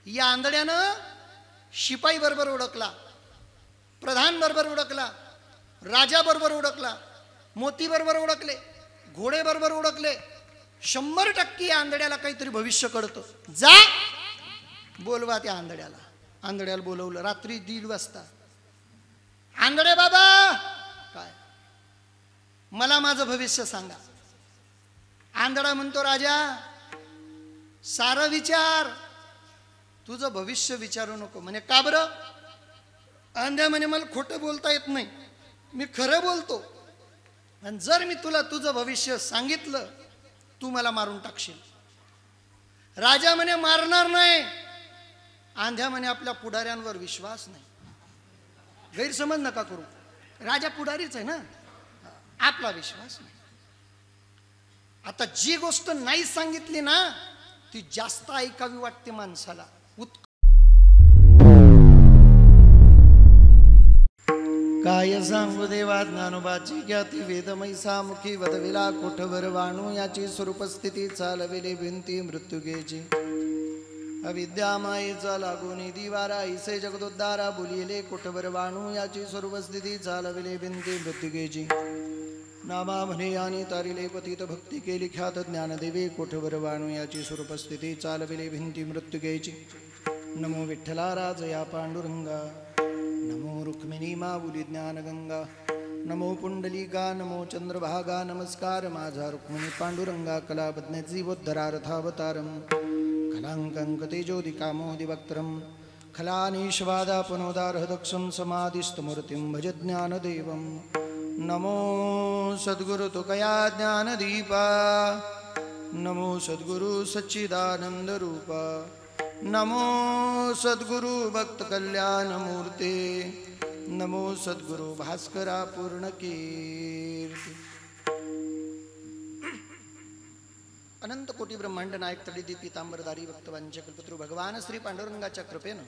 या आंधळ्यानं शिपाई बरोबर ओळखला, प्रधान बरोबर ओळखला, राजा बरोबर ओळखला, मोती बरोबर ओळखले, घोडे बरोबर ओळखले. 100% या आंधळ्याला काहीतरी भविष्य कळतं. जा बोलवा त्या आंधळ्याला. आंधळ्याला बोलवलं रात्री 1:30 वाजता. आंधळे बाबा, काय मला माझं भविष्य सांगा. आंधळा म्हणतो, राजा सारं विचार, तुझं भविष्य विचारू नको. म्हणे का बरं? आंध्या म्हणे मला खोटं बोलता येत नाही, मी खरं बोलतो. आणि जर मी तुला तुझं भविष्य सांगितलं तू मला मारून टाकशील. राजा म्हणे मारणार नाही. आंध्या म्हणे आपल्या पुढाऱ्यांवर विश्वास नाही. गैरसमज नका करू, राजा पुढारीच आहे ना, आपला विश्वास नाही. आता जी गोष्ट नाही सांगितली ना ती जास्त ऐकावी वाटते माणसाला. काय सांगू देवा ज्ञानोबाची ज्ञाती वेदमयी सामुखी वदविला कोठवर वाणू याची स्वरूपस्थिती चालविले भिंती मृत्युगेची. अविद्यामायेचा लागून दिवारा ऐसे जगदोद्धारा बोलिले कोठवर वाणू याची स्वरूपस्थिती चालविले भिंती मृत्युगेची. नामा म्हणे आणि तारिले पतित भक्ती केली ख्यात ज्ञानदेवे कोठवर वाणू याची स्वरूपस्थिती चालविले भिंती मृत्युगेची. नमो विठ्ठला राजया पांडुरंगा, नमो रुक्मिणी माऊली ज्ञानगंगा, नमो पुंडलिका, नमो चंद्रभागा. नमस्कार माझा रुक्मिणी पांडुरंगा, कलाबज्ञ जीवोद्धरार्थावतारम, कलांकंक तेजोदिकामोदिवक्त्रम, खलानीश्वादापनोदारहदक्षं समाधिस्तमूर्तिं भज ज्ञानदेवं. नमो सद्गुरु तुकया ज्ञानदीपा, नमो सद्गुरु सच्चिदानंद रूपा, नमो सद्गुरु भक्त कल्याण मूर्ते, नमो सद्गुरु भास्करा पूर्ण कीर्ती. अनंत कोटी ब्रह्मांड नायक तडिदी पीतांबरधारी भक्तवांचे कल्पतरू भगवान श्री पांडुरंगाच्या कृपेनं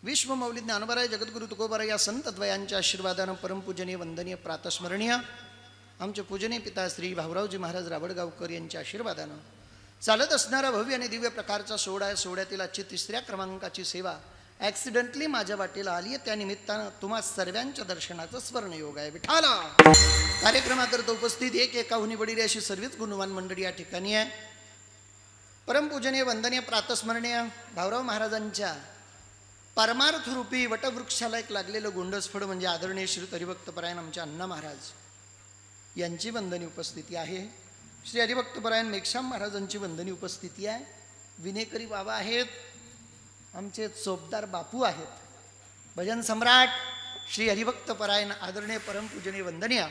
विश्वमौली ज्ञानोबराय जगद्गुरु तुकोबराय या संत द्वयांच्या आशीर्वादानं परमपूजनीय वंदनीय प्रातस्मरणीय आमचे पूजनीय पिता श्री भाऊरावजी महाराज रावडगावकर यांच्या आशीर्वादानं चालत असणारा भव्य आणि दिव्य प्रकारचा सोहळा आहे. सोहळ्यातील आजची 3ऱ्या क्रमांकाची सेवा ॲक्सिडेंटली माझ्या वाटेला आली आहे. त्यानिमित्तानं तुम्हा सर्वांच्या दर्शनाचा स्वर्णयोग आहे. विठाला कार्यक्रमाकरता उपस्थित एकाहुनी बडीरी अशी सर्वच गुणवान मंडळी या ठिकाणी आहे. परमपूजनीय वंदनीय प्रातस्मरणीय भाऊराव महाराजांच्या परमार्थ रूपी वटवृक्षाला एक लागलेलं गोंडसफळ म्हणजे आदरणीय श्री हरिभक्तपरायण आमच्या अण्णा महाराज यांची वंदनीय उपस्थिती आहे. श्री हरिभक्तपरायण मेघश्याम महाराजांची वंदनीय उपस्थिती आहे. विनेकरी बाबा आहेत, आमचे चोपदार बापू आहेत. भजन सम्राट श्री हरिभक्तपरायण आदरणीय परमपूजनीय वंदनीय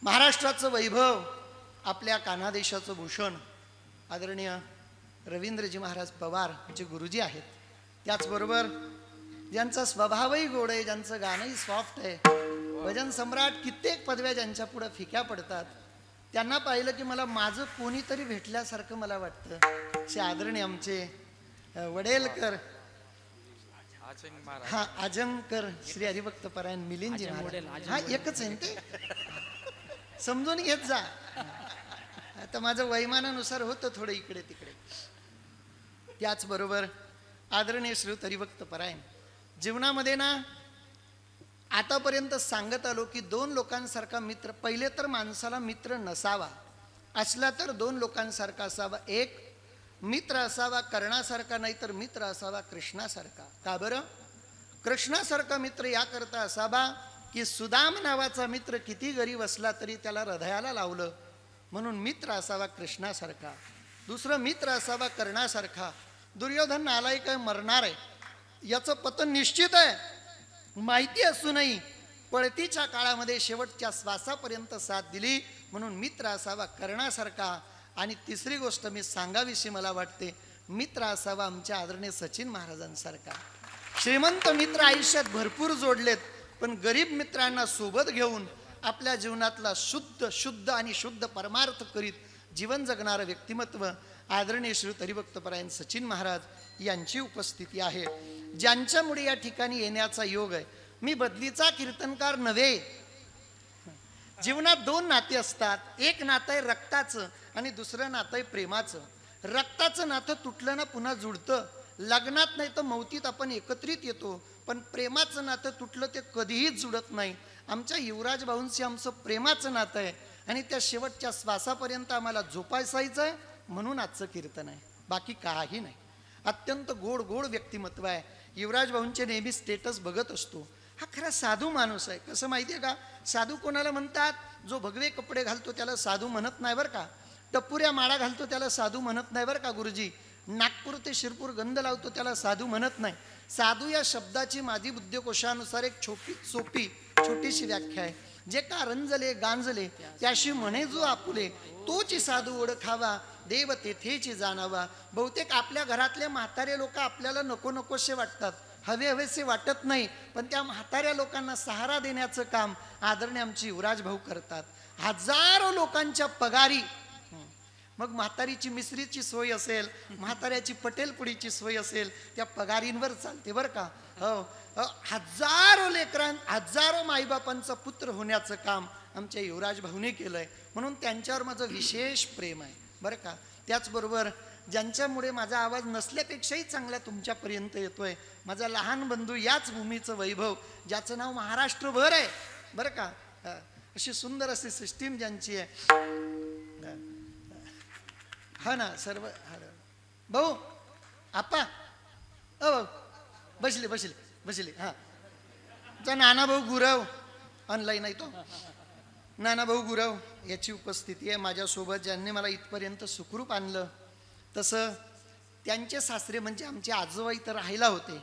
महाराष्ट्राचं वैभव, आपल्या कानादेशाचं भूषण आदरणीय रवींद्रजी महाराज पवार जे गुरुजी आहेत. त्याचबरोबर ज्यांचा स्वभावही गोड आहे, ज्यांचं गाणंही सॉफ्ट आहे, भजन सम्राट कित्येक पदव्या ज्यांच्या पुढे फिक्या पडतात, त्यांना पाहिलं की मला माझं कोणीतरी भेटल्यासारखं मला वाटतं. असे आदरणीय आमचे वडेलकर, हा आजमकर श्री हरिभक्तपरायण मिलिंदजी महाराज, हा एकच आहे ते, समजून घेत जा. आता माझं वैमानानुसार होतं थोडं इकडे तिकडे. त्याचबरोबर आदरणीय श्री हरिभक्तपरायण जीवनामध्ये ना आतापर्यंत सांगत आलो की 2 लोकांसारखा मित्र, पहिले तर माणसाला मित्र नसावा, असला तर 2 लोकांसारखा असावा. एक मित्र असावा कर्णासारखा, नाही तर मित्र असावा कृष्णासारखा. का बरं? कृष्णासारखा मित्र याकरता असावा की सुदाम नावाचा मित्र किती गरीब असला तरी त्याला हृदयाला लावलं, म्हणून मित्र असावा कृष्णासारखा. दुसरं मित्र असावा कर्णासारखा. दुर्योधन नालायक आहे, मरणार आहे, याचं पतन निश्चित आहे, माहिती असूनही पळतीच्या काळामध्ये शेवटच्या श्वासापर्यंत साथ दिली, म्हणून मित्र असावा कर्णासारखा. आणि तिसरी गोष्ट मी सांगावीशी मला वाटते, मित्र असावा आमच्या आदरणीय सचिन महाराजांसारखा. श्रीमंत मित्र आयुष्यात भरपूर जोडलेत, पण गरीब मित्रांना सोबत घेऊन आपल्या जीवनातला शुद्ध आणि शुद्ध परमार्थ करीत जीवन जगणारं व्यक्तिमत्व आदरणीय श्री हरिभक्तपरायण सचिन महाराज यांची उपस्थिती आहे, ज्यांच्यामुळे या ठिकाणी येण्याचा योग आहे. मी बदलीचा कीर्तनकार नव्हे. जीवनात 2 नाते असतात. एक नातं आहे रक्ताचं आणि दुसरं नातं आहे प्रेमाचं. रक्ताचं नातं तुटलं ना पुन्हा जुळतं, लग्नात नाही तर मौतीत आपण एकत्रित येतो, पण प्रेमाचं नातं तुटलं ते कधीही जुडत नाही. आमच्या युवराज भाऊंशी आमचं प्रेमाचं नातं आहे आणि त्या शेवटच्या श्वासापर्यंत आम्हाला झोपायचं आहे, म्हणून आजचं कीर्तन आहे, बाकी काही नाही. अत्यंत गोड गोड व्यक्तिमत्व आहे. युवराज भाऊंचे नेहमी स्टेटस बघत असतो. हा खरा साधू माणूस आहे. कसं माहिती आहे का, साधू कोणाला म्हणतात? जो भगवे कपडे घालतो त्याला साधू म्हणत नाही बरं का. टपुऱ्या माळा घालतो त्याला साधू म्हणत नाही बरं का गुरुजी. नागपूर ते शिरपूर गंध लावतो त्याला साधू म्हणत नाही. साधू या शब्दाची माझी बुद्धकोशानुसार एक सोपी छोटीशी व्याख्या आहे. जे का रंजले गांजले त्याशी म्हणे जो आपुले, तोची साधू ओळखावा, देव तेथेची जाणावा. बहुतेक आपल्या घरातले म्हातारे लोक आपल्याला नको नकोसे वाटतात, हवे हवेसे वाटत नाही, पण त्या म्हाताऱ्या लोकांना सहारा देण्याचं काम आदरणीय आमचे युवराज भाऊ करतात. हजारो लोकांच्या पगारी, मग म्हातारीची मिसरीची सोय असेल, म्हाताऱ्याची पटेलपुडीची सोय असेल, त्या पगारींवर चालते बरं का. हजारो माईबापांचा पुत्र होण्याचं काम आमच्या युवराज भाऊने केलंय, म्हणून त्यांच्यावर माझं विशेष प्रेम आहे बरं का. त्याचबरोबर ज्यांच्यामुळे माझा आवाज नसल्यापेक्षाही चांगला तुमच्यापर्यंत येतोय, माझा लहान बंधू, याच भूमीचं वैभव, ज्याचं नाव महाराष्ट्रभर आहे बरं का. अशी सुंदर अशी सिस्टीम ज्यांची आहे. हा ना सर्व भाऊ आपा बसले हा. नाना भाऊ गुरव ऑनलाईन आहे, तो नाना भाऊ गुरव याची उपस्थिती आहे माझ्यासोबत, ज्यांनी मला इथपर्यंत सुखरूप आणलं. तसं त्यांचे सासरे म्हणजे आमचे आजोबा इथं राहायला होते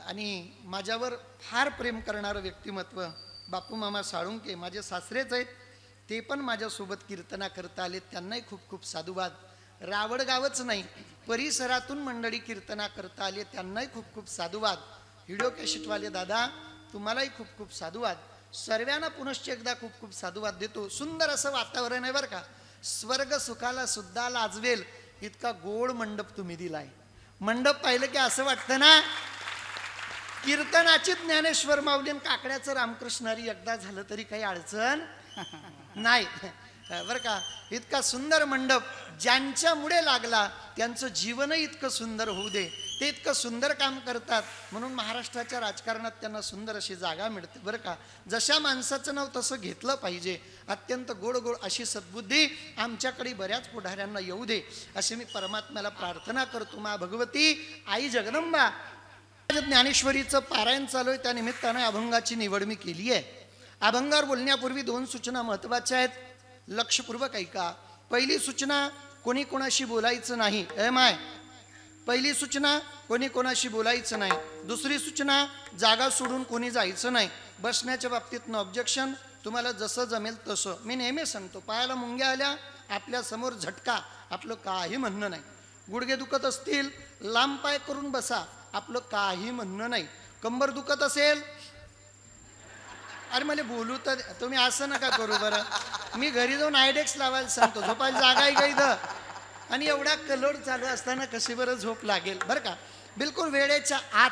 आणि माझ्यावर फार प्रेम करणारं व्यक्तिमत्व बापू मामा साळुंके माझे सासरेच आहेत. ते पण माझ्यासोबत कीर्तना करता आले, त्यांनाही खूप खूप साधुवाद. रावडगावच नाही, परिसरातून मंडळी कीर्तना करता आले, त्यांनाही खूप खूप साधुवाद. व्हिडिओ कॅसेटवाले दादा तुम्हालाही खूप खूप साधुवाद. सर्वांना पुनश्च एकदा खूप खूप साधुवाद देतो. सुंदर असं वातावरण आहे बरं का. स्वर्ग सुखाला सुद्धा लाजवेल इतका गोड मंडप तुम्ही दिलाय. मंडप पाहिलं की असं वाटतं ना, कीर्तनाची ज्ञानेश्वर माऊली काकड्याचं रामकृष्णारी एकदा झालं तरी काही अडचण नाही बरं का. इतका सुंदर मंडप ज्यांच्यामुळे लागला त्यांचं जीवनही इतकं सुंदर होऊ दे. ते इतकं सुंदर काम करतात म्हणून महाराष्ट्राच्या राजकारणात त्यांना सुंदर अशी जागा मिळते बरं का. जशा माणसाचं नाव तसं घेतलं पाहिजे. अत्यंत गोड गोड अशी सद्बुद्धी आमच्याकडे बऱ्याच पुढाऱ्यांना येऊ दे अशी मी परमात्म्याला प्रार्थना करतो. मा भगवती आई जगदंबा. ज्ञानेश्वरीचं पारायण चालू आहे, त्या निमित्तानं अभंगाची निवड मी केली आहे. अभंगावर बोलण्यापूर्वी 2 सूचना महत्त्वाच्या आहेत, लक्षपूर्वक ऐका. पहिली सूचना, कोणी कोणाशी बोलायचं नाही. पहिली सूचना, कोणी कोणाशी बोलायचं नाही. दुसरी सूचना, जागा सोडून कोणी जायचं नाही. बसण्याच्या बाबतीत नो ऑब्जेक्शन, तुम्हाला जसं जमेल तसं. मी नेहमी सांगतो, पायाला मुंग्या आल्या आपल्यासमोर झटका, आपलं काही म्हणणं नाही. गुडघे दुखत असतील लांब पाय करून बसा, आपलं काही म्हणणं नाही. कंबर दुखत असेल, अरे मला बोलू तर तुम्ही असं नका करू बरं. मी घरी जाऊन आयडेक्स लावायला सांगतो, झोपायला जागा आहे का इथं. आणि एवढा कलोड चालू असताना कशी बरं झोप लागेल बरं का. बिलकुल वेळेच्या आत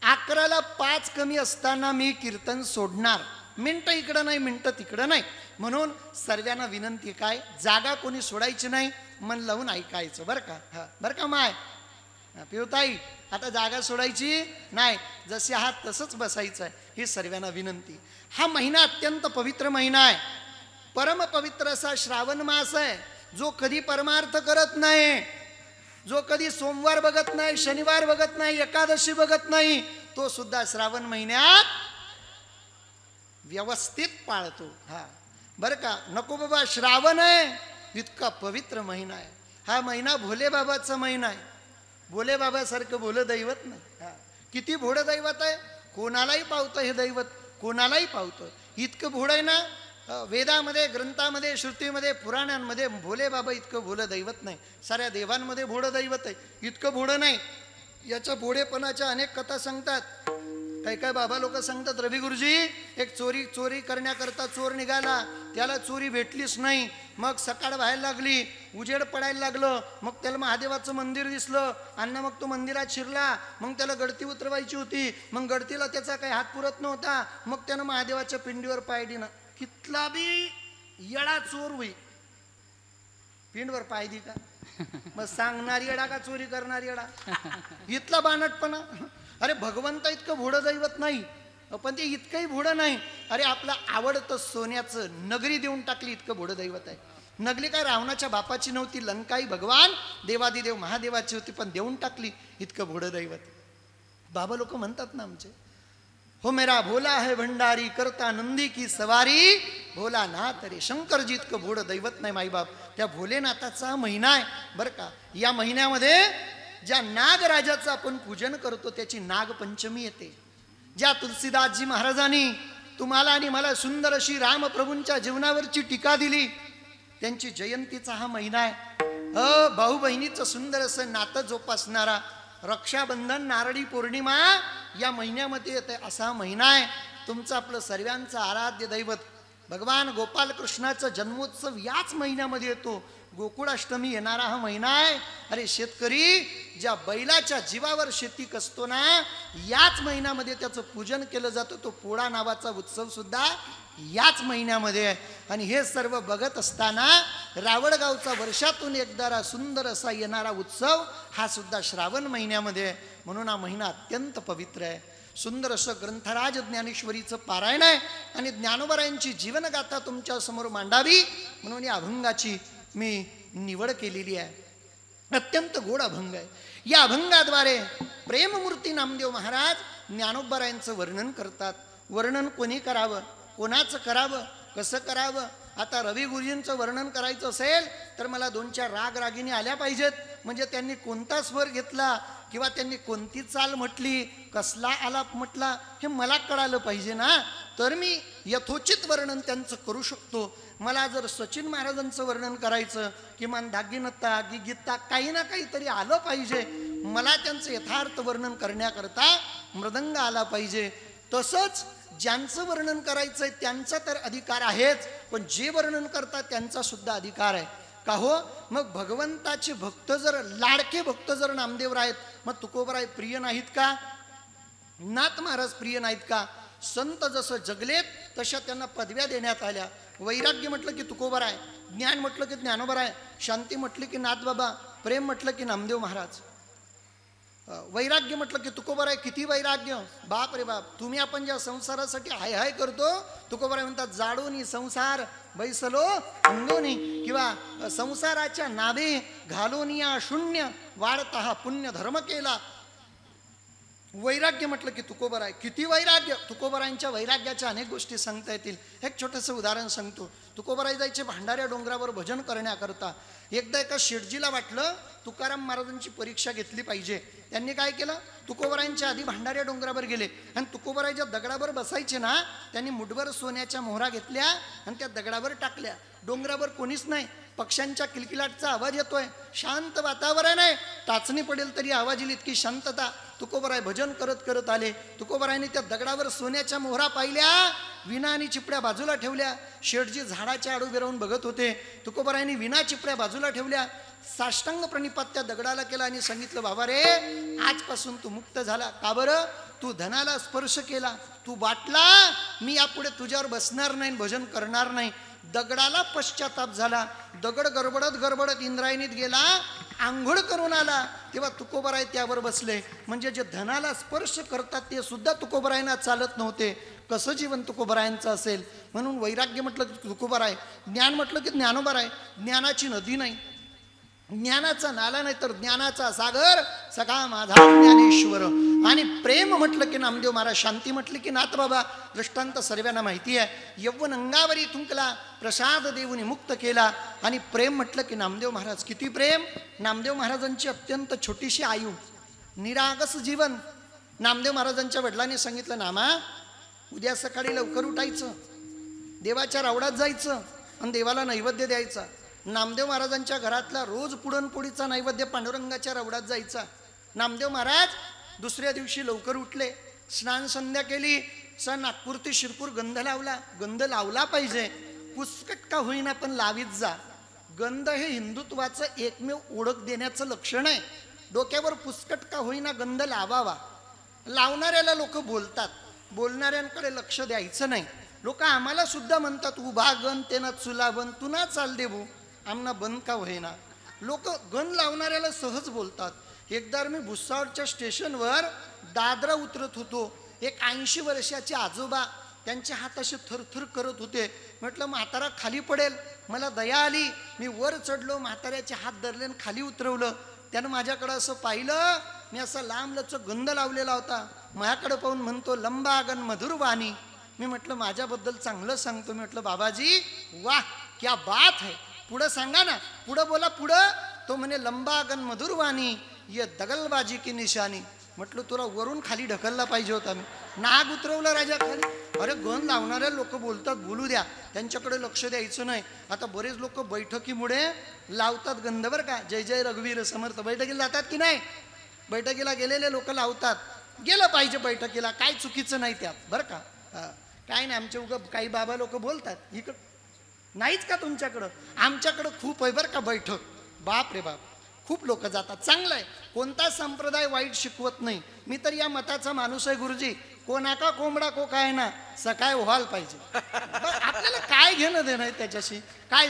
11ला 5 कमी असताना मी कीर्तन सोडणार. मिनटं इकडं नाही, मिनटं तिकडं नाही. म्हणून सर्वांना विनंती काय, जागा कोणी सोडायची नाही, मन लावून ऐकायचं बरं का. हा बरं का माय पिवताई, आता जागा सोडायची नाही, जसे आहात तसंच बसायचं आहे, ही सर्वांना विनंती. हा महिना अत्यंत पवित्र महिना आहे. परम पवित्र असा श्रावण मास आहे. जो कधी परमार्थ करत नाही, जो कधी सोमवार बघत नाही, शनिवार बघत नाही, एकादशी बघत नाही, तो सुद्धा श्रावण महिन्यात व्यवस्थित पाळतो. हा बरं का. नको बाबा, श्रावण आहे इतका पवित्र महिना आहे. हा महिना भोले बाबाचा महिना आहे. भोले बाबासारखं भोलं दैवत नाही. किती भोळं दैवत आहे, कोणालाही पावतं हे दैवत, कोणालाही पावतं. इतकं भोळं आहे ना, वेदामध्ये, ग्रंथामध्ये, श्रुतीमध्ये, पुराणांमध्ये भोले बाबा इतकं भोलं दैवत नाही. साऱ्या देवांमध्ये भोळं दैवत आहे, इतकं भोळं नाही. याच्या भोळेपणाच्या अनेक कथा सांगतात. काही बाबा लोक सांगतात, रवी गुरुजी एक चोरी करण्याकरता चोर निघाला, त्याला चोरी भेटलीच नाही. मग सकाळ व्हायला लागली, उजेड पडायला लागलं, मग त्याला महादेवाचं मंदिर दिसलं आणि मग तो मंदिरात शिरला. मग त्याला गडती उतरवायची होती, मग गडतीला त्याचा काही हात पुरत नव्हता. मग त्यानं महादेवाच्या पिंडीवर पाय दिला. कितला बी येळा चोर होई, पिंडवर पाय दी का. मग सांगणारी येडा का चोरी करणारी येडा? इथला बाणटपणा. अरे भगवंत इतकं भोडं दैवत नाही, पण ते इतकंही भोडं नाही. अरे आपलं आवडतं सोन्याचं नगरी देऊन टाकली, इतकं भोडं दैवत आहे. नगरी काय रावणाच्या बापाची नव्हती, लंकाई भगवान देवादिदेव महादेवाची होती, पण देऊन टाकली, इतकं भोडं दैवत. बाबा लोक म्हणतात ना आमचे, हो मेरा भोला है भंडारी करता नंदी की सवारी, भोलानाथ रे शंकरजी इतकं भोडं दैवत नाही माईबाप. त्या भोलेनाथाचा महिना आहे बरं का. या महिन्यामध्ये ज्या नागराजाचं आपण पूजन करतो त्याची नागपंचमी येते. ज्या तुलसीदासजी महाराजांनी तुम्हाला आणि मला सुंदर अशी रामप्रभूंच्या जीवनावरची टीका दिली, त्यांची जयंतीचा हा महिना आहे. भाऊ बहिणीचं सुंदर असं नातं जोपासणारा रक्षाबंधन, नारळी पौर्णिमा या महिन्यामध्ये येते असा महिना आहे. तुमचं आपलं सर्वांचं आराध्य दैवत भगवान गोपालकृष्णाचा जन्मोत्सव याच महिन्यामध्ये येतो. गोकुळाष्टमी येणारा हा महिना आहे. अरे शेतकरी ज्या बैलाच्या जीवावर शेती कसतो ना, याच महिन्यामध्ये त्याचं पूजन केलं जातं. तो पोळा नावाचा उत्सव सुद्धा याच महिन्यामध्ये आहे. आणि हे सर्व बघत असताना रावळगावचा वर्षातून एकदा सुंदर असा येणारा उत्सव हा सुद्धा श्रावण महिन्यामध्ये आहे. म्हणून हा महिना अत्यंत पवित्र आहे. सुंदर असं ग्रंथराज ज्ञानेश्वरीचं पारायण आहे आणि ज्ञानोबरायांची जीवनगाथा तुमच्या समोर मांडावी म्हणून या अभंगाची मी निवड केलेली आहे. अत्यंत गोड अभंग आहे. या अभंगाद्वारे प्रेममूर्ती नामदेव महाराज ज्ञानोबरायांचं वर्णन करतात. वर्णन कोणी करावं, कोणाचं करावं, कसं करावं? आता रवी गुरुजींचं वर्णन करायचं असेल तर मला 2-4 राग रागिणी आल्या पाहिजेत. म्हणजे त्यांनी कोणता स्वर घेतला किंवा त्यांनी कोणती चाल म्हटली, कसला आलाप म्हटला, हे मला कळालं पाहिजे ना, तर मी यथोचित वर्णन त्यांचं करू शकतो. मला जर सचिन महाराजांचं वर्णन करायचं, किमान दागिनता गीता काही ना काहीतरी आलं पाहिजे. मला त्यांचं यथार्थ वर्णन करण्याकरता मृदंग आला पाहिजे. तसंच ज्यांचं वर्णन करायचं आहे त्यांचा तर अधिकार आहेच, पण जे वर्णन करतात त्यांचा सुद्धा अधिकार आहे. का हो? मग भगवंताचे भक्त जर, लाडके भक्त जर नामदेव आहेत, मग तुकोबराय प्रिय नाहीत का? नाथ महाराज प्रिय नाहीत का? संत जसं जगलेत तशा त्यांना पदव्या देण्यात आल्या. वैराग्य म्हटलं की तुकोबराय, ज्ञान म्हटलं की ज्ञानोबराय, शांती म्हटली की नाथबाबा, प्रेम म्हटलं की नामदेव महाराज, वैराग्य म्हटलं की तुकोबराय. किती वैराग्य, बाप रे बाप. तुम्ही आपण ज्या संसारासाठी हाय हाय करतो, तुकोबराय म्हणतात जाडोनी संसार बैसलो अंगोनी, किंवा संसाराच्या नावे घालोनिया शून्य वाढता हा पुण्य धर्म केला. वैराग्य म्हटलं की तुकोबराय. किती वैराग्य. तुकोबरायांच्या वैराग्याच्या अनेक गोष्टी सांगता येतील. एक छोटंसं उदाहरण सांगतो. तुकोबराय जायचे भांडाऱ्या डोंगरावर भजन करण्याकरता. एकदा एका शेठजीला वाटलं तुकाराम महाराजांची परीक्षा घेतली पाहिजे. त्यांनी काय केलं, तुकोबरायांच्या आधी भांडाऱ्या डोंगरावर गेले आणि तुकोबराय ज्या दगडावर बसायचे ना, त्यांनी मुठभर सोन्याच्या मोहरा घेतल्या आणि त्या दगडावर टाकल्या. डोंगरावर कोणीच नाही, पक्ष्यांच्या किलकिलाटचा आवाज येतोय, शांत वातावरण आहे, टाचणी पडेल तरी आवाज येईल इतकी शांतता. तुकोबराय भजन करत करत आले. तुकोबरायांनी त्या दगडावर सोन्याच्या मोहरा पाहिल्या, विना आणि चिपड्या बाजूला ठेवल्या. शेठजी झाडाच्या आडू राहून बघत होते. तुकोबरायांनी विना चिपड्या बाजूला ठेवल्या, साष्टांग प्रणिपात त्या दगडाला केला आणि सांगितलं, बाबा रे, आजपासून तू मुक्त झाला. का बरं? तू धनाला स्पर्श केला, तू बाटला, मी यापुढे तुझ्यावर बसणार नाही, भजन करणार नाही. दगडाला पश्चाताप झाला. दगड गडबडत गडबडत इंद्रायणीत गेला, आंघोळ करून आला, तेव्हा तुकोबराय त्यावर बसले. म्हणजे जे धनाला स्पर्श करतात ते सुद्धा तुकोबरायांना चालत नव्हते. कसं जीवन तुकोबरायांचं असेल? म्हणून वैराग्य म्हटलं की तुकोबराय, ज्ञान म्हटलं की ज्ञानोबराय. ज्ञानाची नदी नाही, ज्ञानाचा नाला नाही, तर ज्ञानाचा सागर सखा माझा ज्ञानेश्वर. आणि प्रेम म्हटलं की नामदेव महाराज, शांती म्हटली की नाथबाबा. दृष्टांत सर्वांना माहिती आहे. यव्वन अंगावरी थुंकला, प्रसाद देऊनी मुक्त केला. आणि प्रेम म्हटलं की नामदेव महाराज. किती प्रेम. नामदेव महाराजांची अत्यंत छोटीशी आयु, निरागस जीवन. नामदेव महाराजांच्या वडिलांनी सांगितलं, नामा उद्या सकाळी लवकर उठायचं, देवाच्या रावडात जायचं आणि देवाला नैवेद्य द्यायचा. नामदेव महाराजांच्या घरातला रोज पुरणपोळीचा नैवेद्य पांडुरंगाच्या रवडात जायचा. नामदेव महाराज दुसऱ्या दिवशी लवकर उठले, स्नान संध्या केली, नागपूर ते शिरपूर गंध लावला. गंध लावला पाहिजे, पुसकट का होईना पण लावीत जा. गंध हे हिंदुत्वाचं एकमेव ओळख देण्याचं लक्षण आहे. डोक्यावर पुसकट का होईना गंध लावावा. लावणाऱ्याला लोक बोलतात, बोलणाऱ्यांकडे लक्ष द्यायचं नाही. लोक आम्हाला सुद्धा म्हणतात, उभा गण तेना चुला बन, तू ना चाल देऊ, आमना बंद का होईना. लोक गण लावणाऱ्याला सहज बोलतात. एकदा मी भुसावळच्या स्टेशनवर दादरा उतरत होतो. एक 80 वर्षाचे आजोबा, त्यांचे हात असे थरथर करत होते. म्हटलं म्हातारा खाली पडेल. मला दया आली, मी वर चढलो, म्हाताऱ्याचे हात धरले आणि खाली उतरवलं. त्यानं माझ्याकडं असं पाहिलं, मी असा लांब लचक गंध लावलेला होता. माझ्याकडं पाहून म्हणतो लंबा गण मधुर वाणी. मी म्हटलं माझ्याबद्दल चांगलं सांगतो. मी म्हटलं बाबाजी वाह क्या बात है, पुढं सांगा ना, पुढं बोला पुढं. तो म्हणे लंबा गण मधुर वाणी ये दगलबाजी की निशानी. म्हटलं तुला वरून खाली ढकलला पाहिजे होता. मी नाग उतरवलं राजा खाली. अरे गण लावणारे लोक बोलतात, बोलू द्या, त्यांच्याकडे लक्ष द्यायचं नाही. आता बरेच लोक बैठकीमुळे लावतात गंध बरं का. जय जय रघुवीर समर्थ बैठकीला जातात की नाही? बैठकीला गेलेले लोक लावतात. गेलं पाहिजे बैठकीला, काय चुकीचं नाही त्यात बरं का. काय नाही, आमच्या उगा काही बाबा लोक बोलतात इकडं नाहीच का तुमच्याकडं? आमच्याकडं खूप आहे बरं का बैठक. बाप रे बाप, खूप लोक जातात. चांगलं आहे, कोणता संप्रदाय वाईट शिकवत नाही. मी तर या मताचा माणूस आहे गुरुजी. कोणा का कोंबडा को काय ना सकाळ व्हायला पाहिजे. आपल्याला काय घेणं देणं आहे त्याच्याशी, काय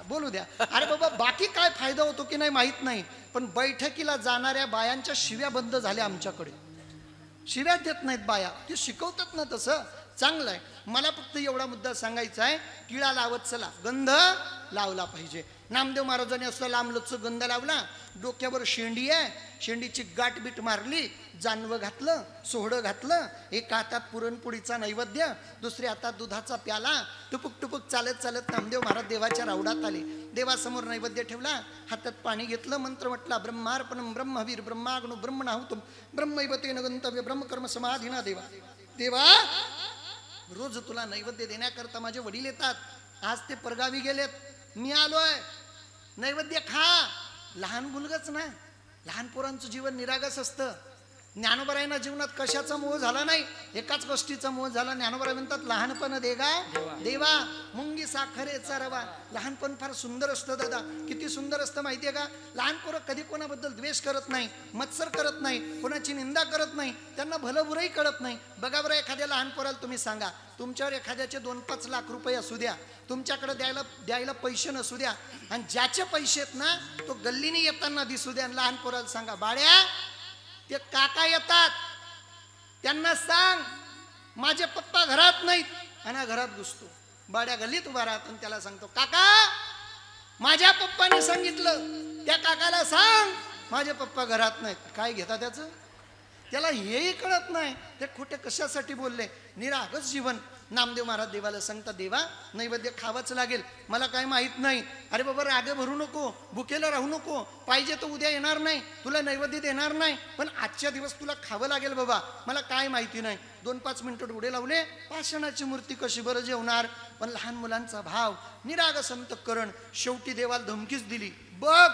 बोलू द्या. अरे बाबा बाकी काय फायदा होतो की नाही माहीत नाही, पण बैठकीला जाणाऱ्या बायांच्या शिव्या बंद झाल्या आमच्याकडे. शिव्या देत नाहीत बाया, ते शिकवतात ना तसं. चांगलं आहे. मला फक्त एवढा मुद्दा सांगायचा आहे, टिळा लावत चला, गंध लावला पाहिजे. नामदेव महाराजांनी असं लांबलच गंध लावला. डोक्यावर शेंडी आहे, शेंडीची गाठ बीट मारली, जानवं घातलं, सोहळं घातलं. एका हातात पुरणपोळीचा नैवेद्य, दुसऱ्या हातात दुधाचा प्याला. टुपुक टुपुक चालत चालत नामदेव महाराज देवाच्या रावडात आले. देवासमोर नैवेद्य ठेवला, हातात पाणी घेतलं, मंत्र म्हटला ब्रह्मार्पणम ब्रह्मवीर ब्रह्माग्नो ब्रह्मणाहुतम ब्रह्मैवतेन गंतव्य ब्रह्मकर्म समाधीना. देवा देवा रोज तुला नैवेद्य देण्याकरता माझे वडील येतात. आज ते परगावी गेलेत, मी आलोय, नैवेद्य खा. लहान मुलगाच ना, लहान पोरांचं जीवन निरागस असतं. ज्ञानोबरायांना जीवनात कशाचा मोह झाला नाही, एकाच गोष्टीचा मोह झाला. ज्ञानोबराय म्हणतात लहानपण देगा देवा मुंगी साखरेचा रवा. लहानपण फार सुंदर असतं दादा, किती सुंदर असतं माहितीये का. लहान पोरं कधी कोणाबद्दल द्वेष करत नाही, मत्सर करत नाही, कोणाची निंदा करत नाही, त्यांना भलं बुरंही कळत नाही. बघा बरं, एखाद्या लहान पोराला तुम्ही सांगा, तुमच्यावर एखाद्याचे 2-5 लाख रुपये असू द्या, तुमच्याकडे द्यायला पैसे नसू द्या, आणि ज्याचे पैसे आहेत ना तो गल्लीने येताना दिसू द्या, लहान पोराला सांगा बाळ्या ते काका येतात, त्यांना सांग माझे पप्पा घरात नाहीत, आणि घरात घुसतो. बाड्या गल्लीत उभा राहतो आणि त्याला सांगतो काका माझ्या पप्पाने सांगितलं, त्या काकाला सांग माझे पप्पा घरात नाहीत. काय घेता त्याचं, त्याला हेही कळत नाही ते खोटे कशासाठी बोलले. निरागस जीवन. नामदेव महाराज देवाला सांगतात देवा नैवेद्य खावंच लागेल, मला काय माहित नाही. अरे बाबा राग भरू नको, भुकेला राहू नको, पाहिजे तर उद्या येणार नाही, तुला नैवेद्य देणार नाही, पण आजच्या दिवस तुला खावं लागेल बाबा, मला काय माहिती नाही. 2-5 मिनिटं डोळे लावले, पाषाणाची मूर्ती कशी बरं जेवणार. पण लहान मुलांचा भाव, निरागस अंतःकरण. शेवटी देवाला धमकीच दिली, बघ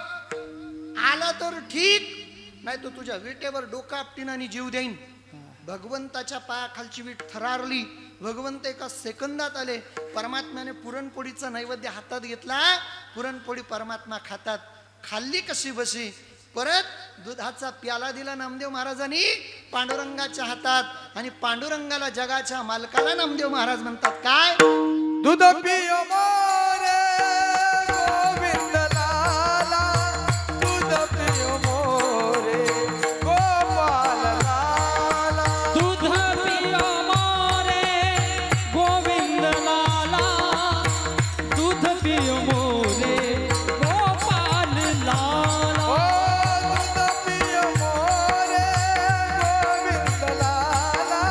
आला तर ठीक, नाही तर तुझ्या विटेवर डोका आपटीन आणि जीव देईन. भगवंताच्या पायाखालची वीट थरारली. भगवंत एका सेकंदात आले. परमात्म्याने पुरणपोळीचा नैवेद्य हातात घेतला, पुरणपोळी परमात्मा खातात. खाल्ली कशी बशी, परत दुधाचा प्याला दिला नामदेव महाराजांनी पांडुरंगाच्या हातात, आणि पांडुरंगाला जगाच्या मालकाला नामदेव महाराज म्हणतात काय, दूध पियो मोरे गोविंद लाला, दूध पियो मोरे गोपाल लाला, दूध पियो मोरे गोविंद लाला, दूध पियो मोरे गोपाल लाला. दूध पियो मोरे गोविंद लाला,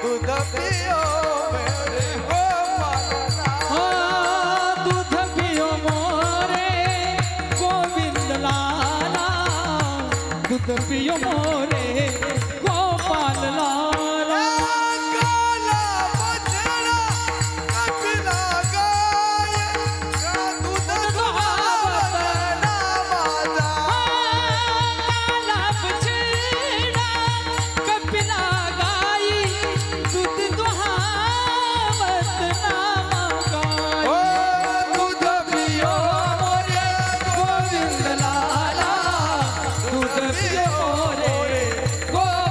दूध पियो मोरे गोपाल लाला. दूध पियो मोरे गोविंद लाला, दूध पियो मोरे गोपाल लाला. काला बछड़ा कपिला गाय, दूध दुहावत नामाचा. काला बछड़ा कपिला गाई, दूध दुहावत नामा गाई. दूध पियो मोरे गोविंद लाला, दूध पियो मोरे गोपाल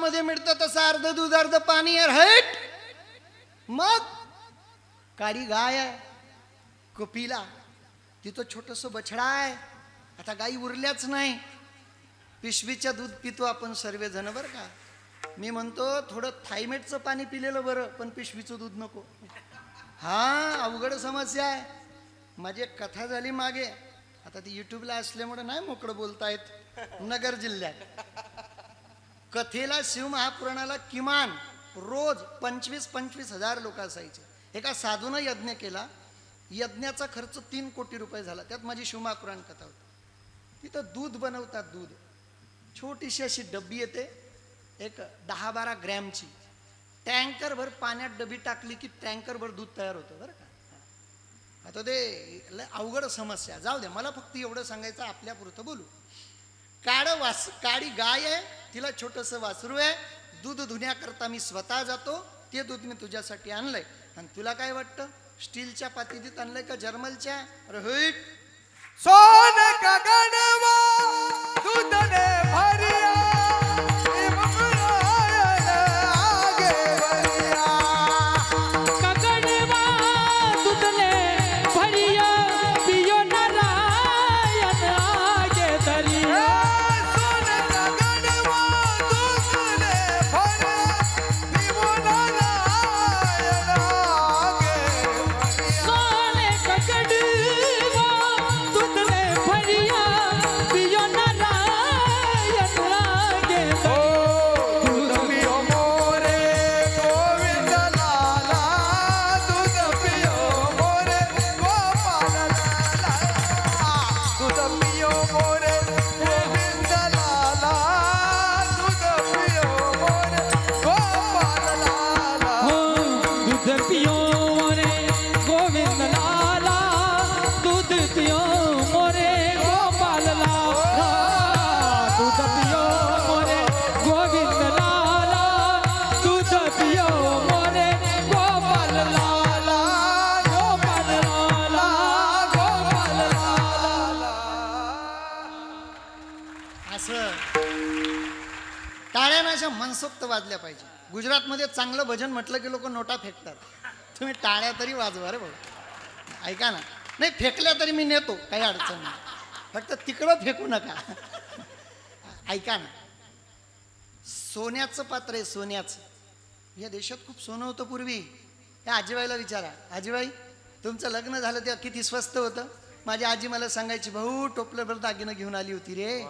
दुधामध्ये मिळतं तसं अर्ध दूध अर्ध पाणी आहे हट. मग काळी गाय आहे कपिला, तिथं छोटस बछडा आहे. आता गाई उरल्याच नाही, पिशवीच्या दूध पितो आपण सर्वजण बरं का. मी म्हणतो थोडं थायमेटचं पाणी पिलेलं बरं, पण पिशवीचं दूध नको. हा अवघड समस्या आहे. माझी एक कथा झाली मागे, आता ती युट्यूबला असल्यामुळे नाही मोकळं बोलतायत. नगर जिल्ह्यात कथेला शिवमहापुराणाला किमान रोज 25-25 हजार लोक असायचे. एका साधूनं यज्ञ केला, यज्ञाचा खर्च 3 कोटी रुपये झाला. त्यात माझी शिवमहापुराण कथा होती. तिथं दूध बनवतात. दूध छोटीशी अशी डब्बी येते, एक 10-12 ग्रॅमची. टँकर भर पाण्यात डबी टाकली की टँकर भर दूध तयार होतं बरं का. आता ते अवघड समस्या, जाऊ द्या. मला फक्त एवढं सांगायचं, आपल्या पुरतं बोलू. काळी गाय आहे, तिला छोटंसं वासरू आहे. दूध धुण्याकरता मी स्वतः जातो. ते दूध मी तुझ्यासाठी आणलंय. आणि तुला काय वाटतं, स्टीलच्या पातेलीत आणलंय का जर्मलच्या? अरे सोने का गणवा दूध ने भरिया आगे बढ़िया. कगड़वा दूध ने भरिया पियो नारायण आगे दरिया. सोने का गणवा दूध ने भरिया पियो नारायण आगे बढ़िया. सोने कगड़वा दूध ने भरिया पियो नारायण आगे ओ दूध पियो मोरे गोविंद लाला, दूध पियो मोरे गोपाल लाला. दूध पियो मोरे गोविंद लाला, दूध पियो मोरे गोपाल लाला. दूध पियो मोरे गोविंद लाला, दूध पियो मोरे गोपाल लाला. दूध पियो मोरे गोविंद लाला, दूध पियो मोरे गोपाल लाला. गोपाल लाला, गोपाल लाला. असं टाळ्या अशा मनसोक्त वाजल्या पाहिजे. गुजरातमध्ये चांगलं भजन म्हटलं की लोक नोटा फेकतात. तुम्ही टाळ्या तरी वाजवा रे भाऊ. ऐका ना, नाही फेकल्या तरी मी नेतो, काही अडचण नाही. फक्त तिकडं फेकू नका. ऐका ना, सोन्याचं पात्र आहे, सोन्याचं. या देशात खूप सोनं होतं पूर्वी. या आजीबाईला विचारा, आजीबाई तुमचं लग्न झालं तेव्हा किती स्वस्त होतं? माझी आजी मला सांगायची, भाऊ टोपलं भर दागिनं घेऊन आली होती रे.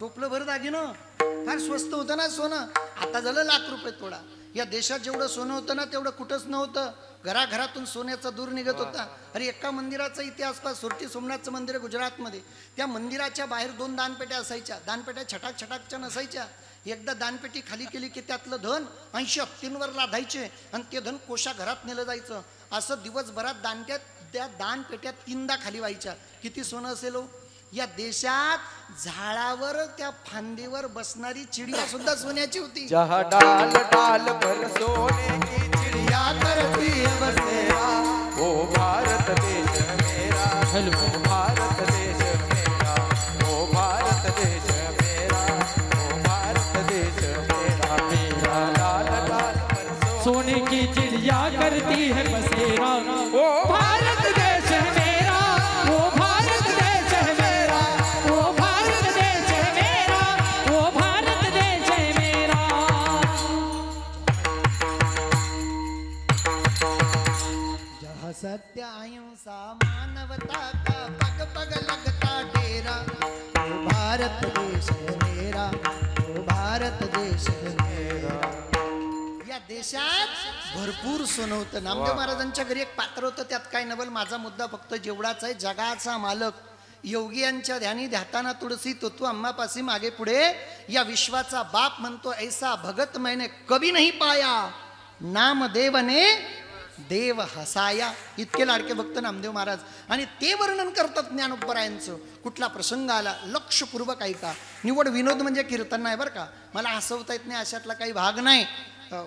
टोपलं भर दागिनं, फार स्वस्त होतं ना सोनं. आता झालं लाख रुपये तोडा. या देशात जेवढं सोनं होतं ना तेवढं कुठंच नव्हतं. घराघरातून सोन्याचा दूर निघत होता. अरे एका मंदिराचा इतिहास पहा, सुरती सोमनाथचं मंदिर आहे गुजरातमध्ये. त्या मंदिराच्या बाहेर 2 दानपेट्या असायच्या. दानपेट्या छटाक छटाकच्या नसायच्या. एकदा दानपेटी खाली केली की त्यातलं धन 80 हत्तींवर लादायचे आणि ते धन कोशा घरात नेलं जायचं. असं दिवसभरात त्या दानपेट्या 3दा खाली व्हायच्या. किती सोनं असेल हो. या देशात झाडावर त्या फांदीवर बसणारी चिडिया सुद्धा सोन्याची होती. जहाँ डाल डाल पर सोने की चिड़िया करती है बसेरा, वो भारत देश मेरा, वो भारत देश मेरा, वो भारत देश मेरा, वो भारत देश मेरा. मेरा डाल डाल पर सोने की चिड़िया करती है बसेरा, वो भारत देश है मेरा, वो भारत देश है मेरा, वो भारत देश है मेरा, वो भारत देश है मेरा. जहाँ सत्य अहिंसा मानवता का पग पग लगता डेरा, वो भारत देश है मेरा, वो भारत देश है मेरा. या देशात भरपूर सोनं होतं. नामदेव महाराजांच्या घरी एक पात्र होतं, त्यात काय नवल. माझा मुद्दा फक्त जेवढाच आहे, जगाचा मालक योगी यांच्या ध्यानी ध्याताना तुळसी तत्व अम्मापासी मागे पुढे. या विश्वाचा बाप म्हणतो, ऐसा भगत मैंने कभी नहीं पाया, नाम देवने देव हसाया. इतके लाडके भक्त नामदेव महाराज. आणि ते वर्णन करतात ज्ञानोबरायांचं. कुठला प्रसंग आला लक्षपूर्वक ऐका. निवड विनोद म्हणजे कीर्तन नाही बरं का. मला हसवता येत नाही अशातला काही भाग नाही,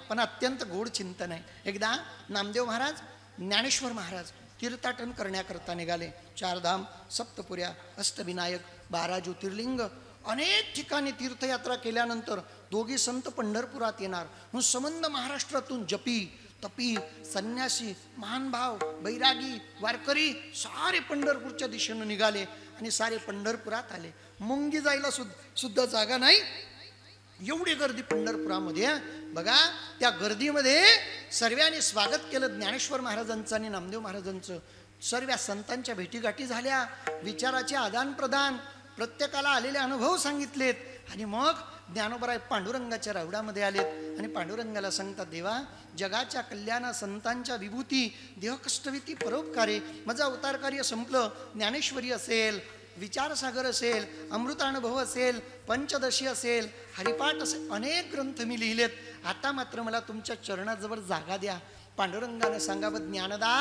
पण अत्यंत गोड चिंतन आहे. एकदा नामदेव महाराज, ज्ञानेश्वर महाराज तीर्थाटन करण्याकरता निघाले. 4 धाम, सप्तपुऱ्या, अष्टविनायक, 12 ज्योतिर्लिंग, अनेक ठिकाणी तीर्थयात्रा केल्यानंतर दोघी संत पंढरपुरात येणार. म्हणून संबंध महाराष्ट्रातून जपी तपी संन्यासी महानुभाव बैरागी वारकरी सारे पंढरपूरच्या दिशेनं निघाले आणि सारे पंढरपुरात आले. मुंगी जायला सुद्धा जागा नाही, एवढी गर्दी पंढरपुरामध्ये. बघा त्या गर्दीमध्ये सर्वांनी स्वागत केलं ज्ञानेश्वर महाराजांचं आणि नामदेव महाराजांचं. सर्व संतांच्या भेटीगाठी झाल्या, विचाराचे आदान प्रदान, प्रत्येकाला आलेले अनुभव सांगितलेत. आणि मग ज्ञानोबराय पांडुरंगाच्या रावडामध्ये आलेत आणि पांडुरंगाला सांगतात, देवा जगाच्या कल्याणा संतांच्या विभूती देहकष्टविती परोपकारे, माझं अवतार कार्य संपलं. ज्ञानेश्वरी असेल, विचारसागर असेल, अमृतानुभव असेल, पंचदशी असेल, हरिपाठ असेल, अनेक ग्रंथ मी लिहिलेत. आता मात्र मला तुमच्या चरणाजवळ जागा द्या. पांडुरंगाने सांगावं, ज्ञानदा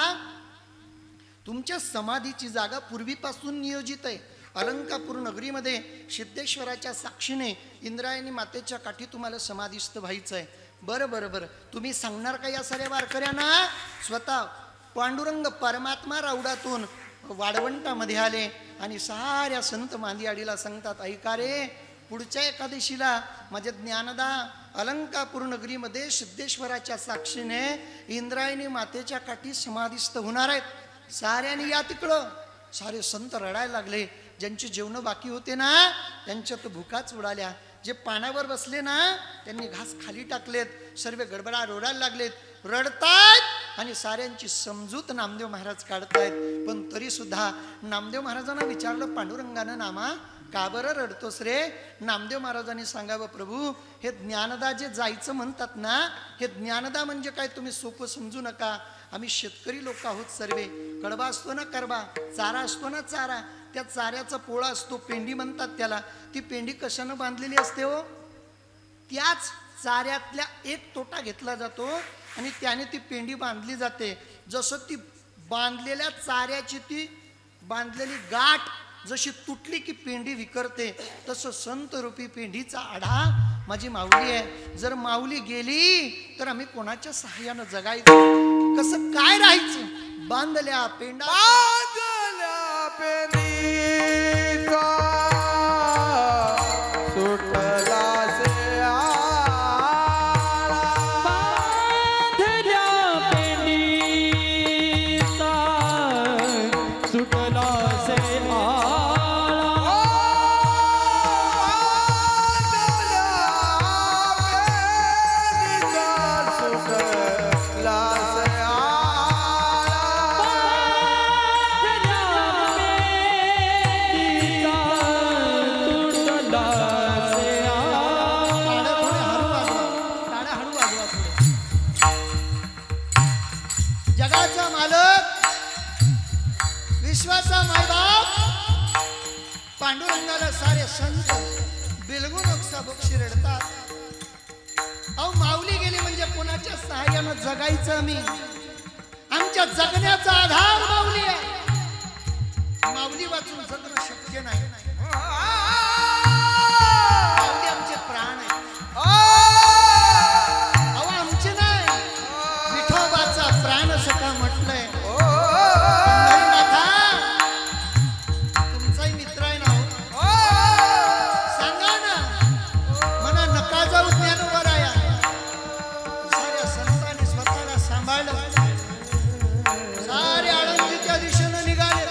तुमच्या समाधीची जागा पूर्वीपासून नियोजित आहे. अलंकापूर नगरीमध्ये सिद्धेश्वराच्या साक्षीने इंद्रायणी मातेच्या काठी तुम्हाला समाधीस्थ व्हायचं आहे. बरं बरं बरं, तुम्ही सांगणार का या साऱ्या वारकऱ्यांना? स्वतः पांडुरंग परमात्मा रावडातून वाडवंटामध्ये आले आणि साऱ्या संत मांदियाडीला सांगतात, ऐका रे, पुढच्या एकादशीला माझ्या ज्ञानदा अलंकापूर नगरीमध्ये सिद्धेश्वराच्या साक्षीने इंद्रायणी मातेच्या काठी समाधीस्थ होणार आहेत. साऱ्यांनी या तिकडं. सारे संत रडायला लागले. ज्यांची जेवणं बाकी होते ना त्यांच्यात भुकाच उडाल्या. जे पाण्यावर बसले ना त्यांनी घास खाली टाकलेत. सर्व गडबडा रोडायला लागलेत, रडतायत आणि साऱ्यांची समजूत नामदेव महाराज काढतायत. पण तरी सुद्धा नामदेव महाराजांना विचारलं, पांडुरंगानं नामा का बरं रडतोस रे? नामदेव महाराजांनी सांगावं, प्रभू हे ज्ञानदा जे जायचं म्हणतात ना, हे ज्ञानदा म्हणजे काय तुम्ही सोपं समजू नका. आम्ही शेतकरी लोक आहोत सर्वे. कडबा असतो ना करबा, चारा असतो ना चारा, त्या चाऱ्याचा पोळा असतो, पेंडी म्हणतात त्याला. ती पेंडी कशानं बांधलेली असते हो? त्याच चाऱ्यातल्या एक तोटा घेतला जातो आणि त्याने ती पेंडी बांधली जाते. जसं ती बांधलेल्या चाऱ्याची ती बांधलेली गाठ जशी तुटली की पेंडी विकरते, तसं संत रूपी पेंडीचा आढा माझी माऊली आहे. जर माऊली गेली तर आम्ही कोणाच्या सहाय्यानं जगायचं? कसं काय राहायचं? बांधल्या पेंडा पांडुरंगाला सारे संत बिलगून ओक्साबोक्षी रडतात. अहो माऊली गेली म्हणजे कोणाच्या सहाय्यानं जगायचं? आम्ही आमच्या जगण्याचा आधार माऊली आहे. माऊली वाचून जगणं शक्य नाही. माऊली आमचे प्राण आहे. अहो आमचे नाही, विठोबाचा प्राण सखा म्हटलंय. सारे आळंदीच्या दिशेनं निघाले.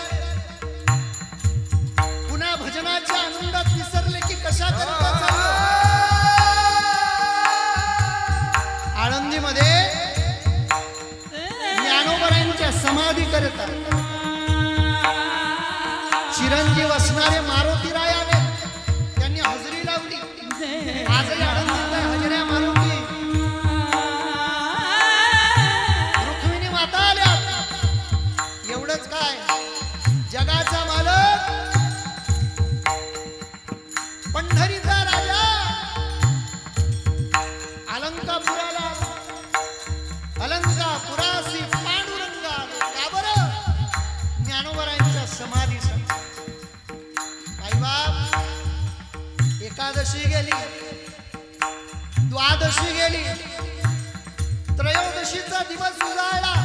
पुन्हा भजनाच्या आनंदात विसरले की कशा करता चाललो. आळंदीमध्ये ज्ञानोबरायांच्या समाधी करता चिरंजीव असणारे मारुतीराय आले. त्यांनी हजेरी लावली. आजही आळंदीत हजेऱ्या मारुती. एवढंच काय, जगाचा मालक पंढरीचा राजा अलंकापुराला, अलंकापुरासी पांडुरंगा. का बरं? ज्ञानोबरायांच्या समाधी. आई बाप, एकादशी गेली, द्वादशी गेली, त्रयोदशीचा दिवस उजाळला.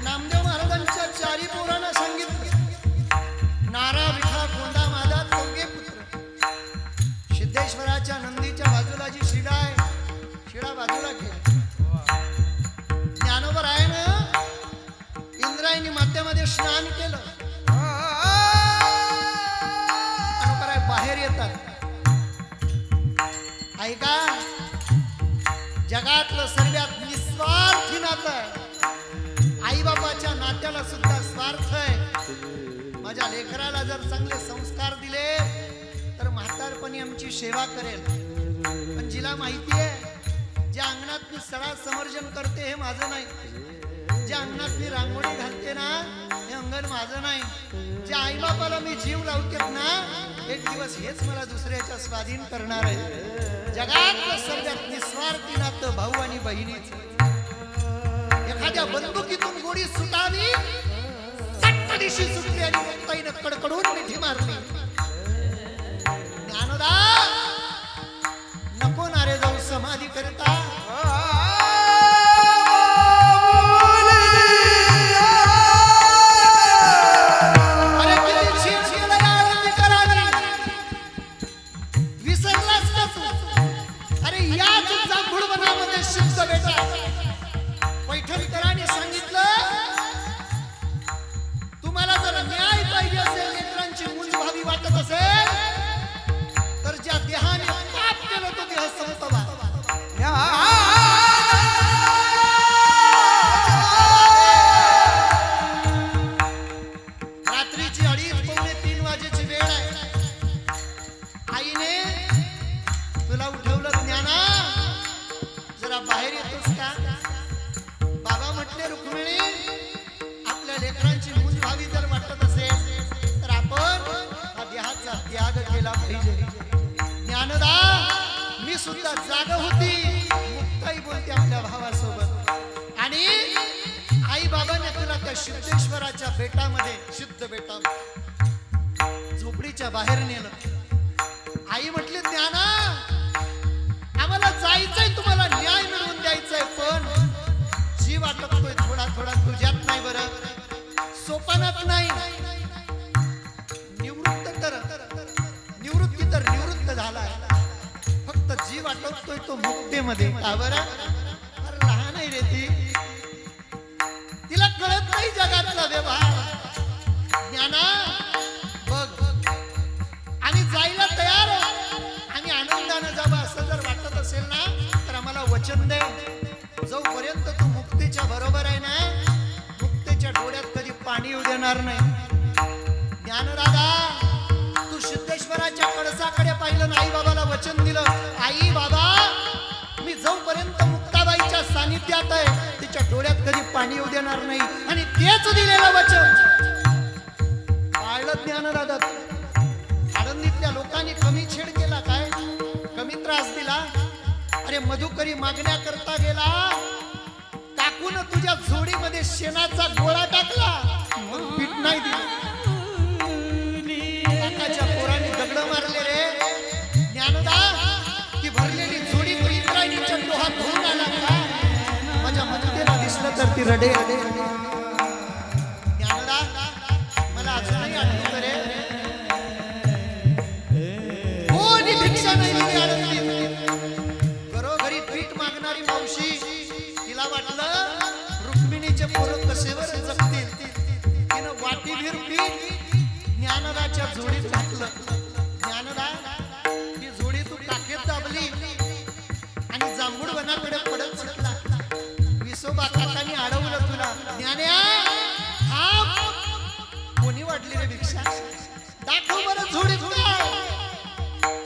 नामदेव महाराजांच्या चारी पोरांना सांगितलं, नारा विठा कोंडा माझा चौघे पुत्र. सिद्धेश्वराच्या नंदी जगातलं सर्वात निस्वार्थी नातं आहे. आई बाबाच्या नात्याला सुद्धा स्वार्थ आहे. माझ्या लेकराला जर चांगले संस्कार दिले तर म्हातारपणी आमची सेवा करेल. पण जिला माहिती आहे ज्या अंगणात मी सडा समर्जन करते हे माझं नाही, ज्या अंगणात मी रांगोळी घालते ना हे अंगण माझं नाही, ज्या आई बापाला मी जीव लावते ना एक दिवस हेच मला दुसऱ्याच्या स्वाधीन करणार आहे. जगातलं सर्वात निस्वार्थी नातं भाऊ आणि बहिणीचं. एखाद्या बंदुकीतून गोळी सुटावी दिशी सुटली आणि मुक्ताईनं कडकडून मिठी मारली. ज्ञानोदा नको नारे जाऊ समाधी करता. अरे किती छेड केलं या आरती करावी. विसरलास का तू? अरे याच जांभूळवनामध्ये सिद्ध बेटा पैठणकरांनी सांगितलं तुम्हाला जर न्याय पाहिजे असेल, लेकरांची मुंज भावी वाटत असेल तर ज्या देहाने पाप केलं तो देह संपवा. रात्रीची 2:30-3 वाजेची वेळ आहे. आईने तुला उठवलं ज्ञाना जरा बाहेर येतोस का? बाबा म्हटले रुक्मिणी आपल्या लेकरांची मुंज भावी जर वाटत असेल तर आपण हा देहाचा त्याग केला पाहिजे. ज्ञानदा मी सुद्धा जाग होती. मुक्ताई बोलते आपल्या भावासोबत आणि आई बाबाने तुला त्या सिद्धेश्वराच्या बेटामध्ये सिद्ध बेटा झोपडीच्या बाहेर नेलं. आई म्हटली ज्ञाना आम्हाला जायचंय, तुम्हाला न्याय मिळवून द्यायचंय, पण जीव आटकतोय थोडा थोडा तुझ्यात नाही बरं, सोपानात नाही. निवृत्ती तर निवृत्त झालाय, फक्त जीव आटकतोय तो मुक्तेमध्ये. का बरं? लहान आहे रे ती, तिला कळत नाही जगातला व्यवहार. ज्ञाना बघ आम्ही जायला तयार आणि आनंदानं जावं असं जर वाटत असेल ना तर आम्हाला वचन दे. जोपर्यंत तू मुक्तीच्या बरोबर आहे ना मुक्तीच्या डोळ्यात कधी पाणी येऊ देणार नाही. ज्ञानदादा तू सिद्धेश्वराच्या कळसाकडे पाहिलं ना आई बाबाला वचन दिलं, आई बाबा मी जोपर्यंत मुक्ताबाईच्या सानिध्यात आहे तिच्या डोळ्यात कधी पाणी येऊ देणार नाही. आणि तेच दिलेलं वचन पाळलं ज्ञानदादा. आळंदीतल्या लोकांनी कमी छेड केला काय, कमी त्रास दिला. अरे मधुकरी मागण्या करता गेला, टाकून तुझ्या जोडीमध्ये शेणाचा गोळा टाकला, मग पीठ नाही दिलं. काकाच्या पोरांनी दगड मारले रे. ज्ञानदा ती भरलेली जोडी इंद्रायणीच्या डोहात धुवून आला का? माझ्या मधुतेला दिसलं तर ती रडे. ज्ञानदा मला अजूनही आठवतं रे, कोणी भिक्षा नाही दिली आळंदीत. घरोघरी पीठ मागणारी मावशी, तिला वाटलं रुक्मिणीचे पोरं कसेवर जगतील. तिनं वाटीभर पीठ ज्ञानदाच्या जोडीत घातलं. ज्ञानदा ती जोडी तू टाकेत दाबली आणि जांभूळ वनाकडे पडत सुटला. विसोबा काकांनी अडवलं तुला. ज्ञान्या हा कोणी वाटली रे भिक्षा? दाखव बरं जोडीत काय.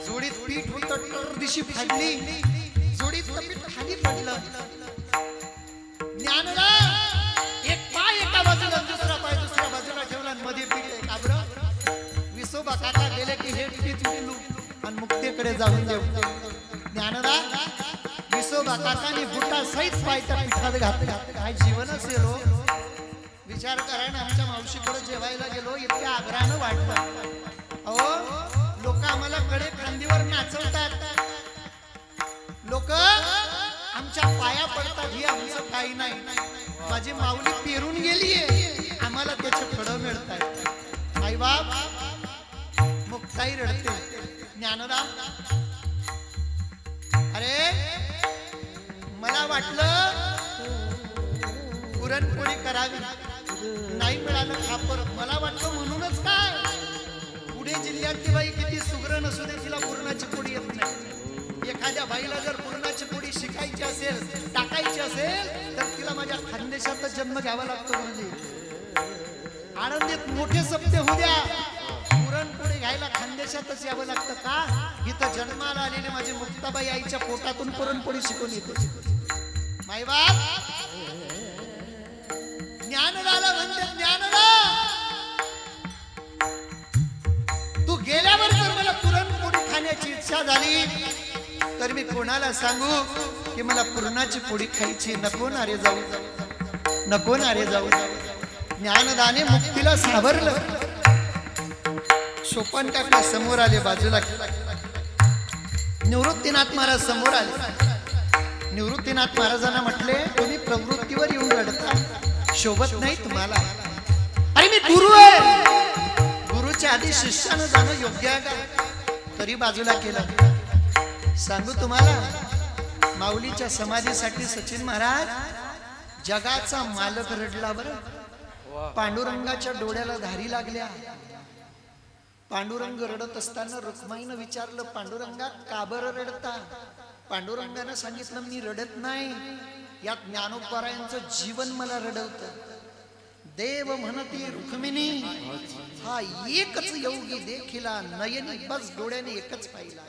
जोडीत पीठ होतं, दिशी फाडली, जोडीत पीठ खाली पडलं. ज्ञानदा एक पाय एका बाजूला दुसरा पाय दुसऱ्या बाजूला ठेवला आणि मध्ये पीठ आहे. काबरं विसोबा काका गेले की हे पीठ उचलू आणि मुक्तेकडे जाऊन देऊ. ज्ञानदा विसोबा काकांनी बुटा सहित पाय त्या पिठात घातला. काय जीवन असेल हो. विचार करा ना, आमच्या मावशीकडे जेवायला गेलो इतक्या आग्रहानं वाटलं. अहो लोक आम्हाला कडे खांदीवर नाचवतात, लोक आमच्या पाया पडतात, ही आमचं काही नाही. माझी माऊली पेरून गेलीये, आम्हाला त्याचे फळं मिळतात. आई बाप मग काही रडते. ज्ञानदा अरे मला वाटलं पुरणपोळी करावी, नाही मिळालं खापर. मला वाटलं म्हणूनच काय पुणे जिल्ह्यातली बाई किती सुग्रण असू दे तिला पुरणाची पोळी येत नाही. एखाद्या बाईला जर पुरणाची पोळी शिकायची द्यायची असेल, टाकायची असेल, तर तिला माझ्या खानदेशातच जन्म घ्यावा लागतो गुरुजी. आनंदीत मोठे सप्ते होऊ द्या, पुरणपोळी घ्यायला खानदेशातच यावं लागतं का? इथं जन्माला आलेले माझे मुक्ताबाई आईच्या पोटातून पुरणपोळी शिकून येते. मायबाप ज्ञानदाला म्हणते, ज्ञानदा तू गेल्यावर जर मला पुरणपोळी खाण्याची इच्छा झाली तर मी कोणाला सांगू की मला पुरणाची पोळी खायची? नको ना रे जाऊ, नको ना रे जाऊ. ज्ञानदाने मुक्तीला सावरलं. सोपान काका समोर आले, बाजूला निवृत्तीनाथ महाराज समोर आले. निवृत्तीनाथ महाराजांना म्हटले, तुम्ही प्रवृत्तीवर येऊन रडता, शोभत नाही तुम्हाला. अरे मी गुरु आहे, गुरुच्या आधी शिष्यानं जाणं योग्य आहे का? तरी बाजूला केलं. सांगू तुम्हाला, माऊलीच्या समाधीसाठी सचिन महाराज जगाचा मालक रडला बरं. पांडुरंगाच्या डोळ्याला धारी लागल्या. पांडुरंग रडत असताना रुक्माईनं विचारलं, पांडुरंगा का बरं रडता? पांडुरंगानं सांगितलं, मी रडत नाही, या ज्ञानोबरायांचं जीवन मला रडवतं. देव म्हणती रुक्मिणी, हा एकच योगी देखिला, नयनी बस डोळ्याने एकच पाहिला.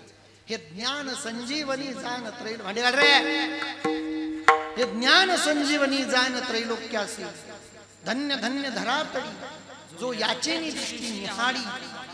हे ज्ञान संजीवनी जाण त्रैलोक्य, भांडे काढ रे. हे ज्ञान संजीवनी जाण त्रैलोक्यासी, धन्य धन्य धरातडी, जो याचेनी दृष्टी निहाळी,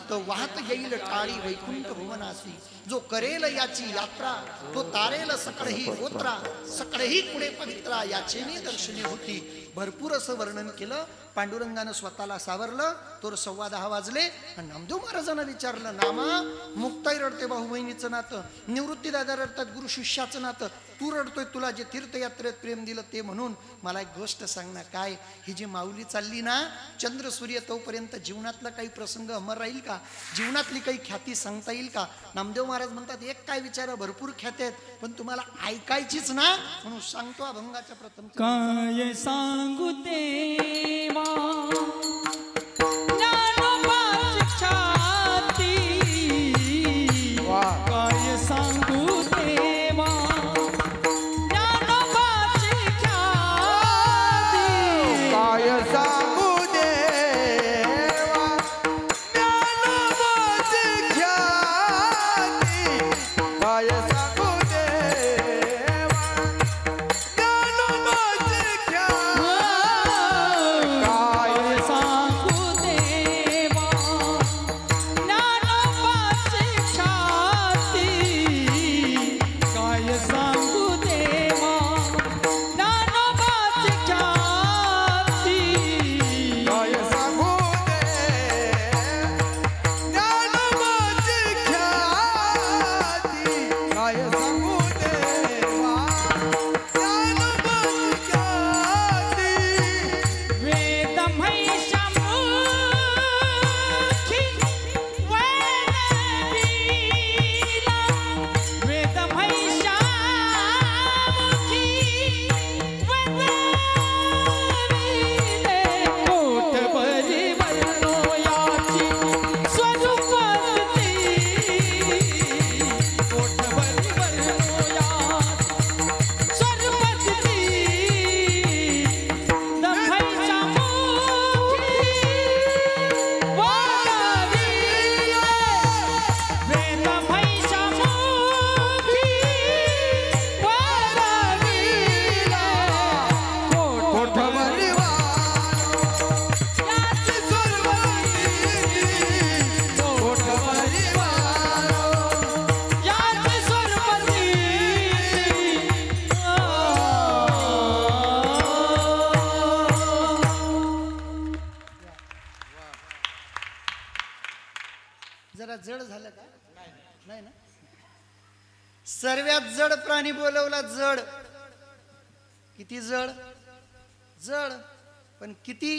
तो वाहत येईल टाळी वैकुंठ भुवनासी. जो करेल याची यात्रा, तो तारेल सकळही गोत्रा, सकळही पुढे पवित्रा, याचेनी दर्शनी होती. भरपूर असं वर्णन केलं. पांडुरंगानं स्वतःला सावरलं. तोर 10:15 वाजले. आणि नामदेव महाराजांना विचारलं, नामा मुक्ताई रडते, भाऊ बहिणीचं नातं, निवृत्ती दादा रडतात, गुरु शिष्याचं नातं, तू रडतोय, तुला जे तीर्थयात्रेत प्रेम दिलं ते म्हणून. मला एक गोष्ट सांग ना, काय ही जी माऊली चालली ना, चंद्र सूर्य तोपर्यंत जीवनातला काही प्रसंग अमर राहील का? जीवनातली काही ख्याती सांगता येईल का? नामदेव महाराज म्हणतात, एक काय विचार, भरपूर ख्याती आहेत, पण तुम्हाला ऐकायचीच ना, म्हणून सांगतो अभंगाच्या प्रथम. काय सांगू देवा ज्ञानोबाची ख्याती, काय सांगू देवा ज्ञानोबाची ख्याती, काय सांगू देवा ज्ञानोबाची ख्याती, काय सांगू देवा ज्ञानोबाची ख्याती, काय सांगू देवा ज्ञानोबाची ख्याती, काय सांगू देवा ज्ञानोबाची ख्याती, काय सांगू ज्ञानोबाची ख्याती, काय सांगू देवा ज्ञानोबाची ख्याती. वेद महिषमुखी वैनवीला, वेद महिषमुखी वैनवीले, कोटभरी वर्णोयाची स्वरूपवती, कोटभरी वर्णोयाची स्वरूपवती, कोठवरी याची सुरवती, कोठवरी जरा जड झालं का? नाही ना. सर्वात जड प्राणी बोलवला, जड. किती जड? जड. पण किती?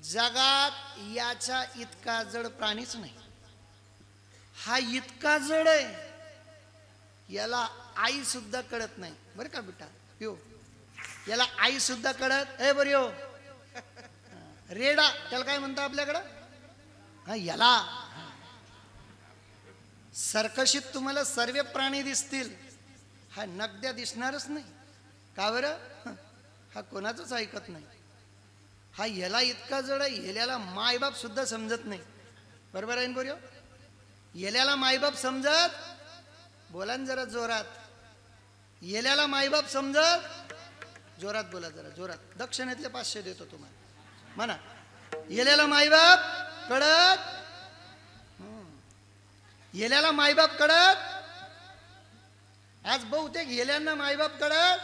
जगात याच्या इतका जड प्राणीच नाही. हा इतका जड आहे, याला आई सुद्धा कळत नाही बरं का बेटा. यो याला आई सुद्धा कळत बरं. यो रेडा त्याला काय म्हणतात आपल्याकडं? हा याला. सर्कशीत तुम्हाला सर्व प्राणी दिसतील, हा नगद्या दिसणारच नाही. का बरं? हा कोणाचंच ऐकत नाही. हा याला इतका जड आहे, येल्याला मायबाप सुद्धा समजत नाही. बरोबर आहे ना बोर्यो? येल्याला मायबाप समजत, बोला ना जरा जोरात. येल्याला मायबाप समजत, जोरात बोला जरा जोरात. दक्षिणेतले 500 देतो तुम्हाला. म्हणा, येल्याला मायबाप कळत, येल्याला मायबाप कळत. आज बहुतेक येल्यांना मायबाप कळत.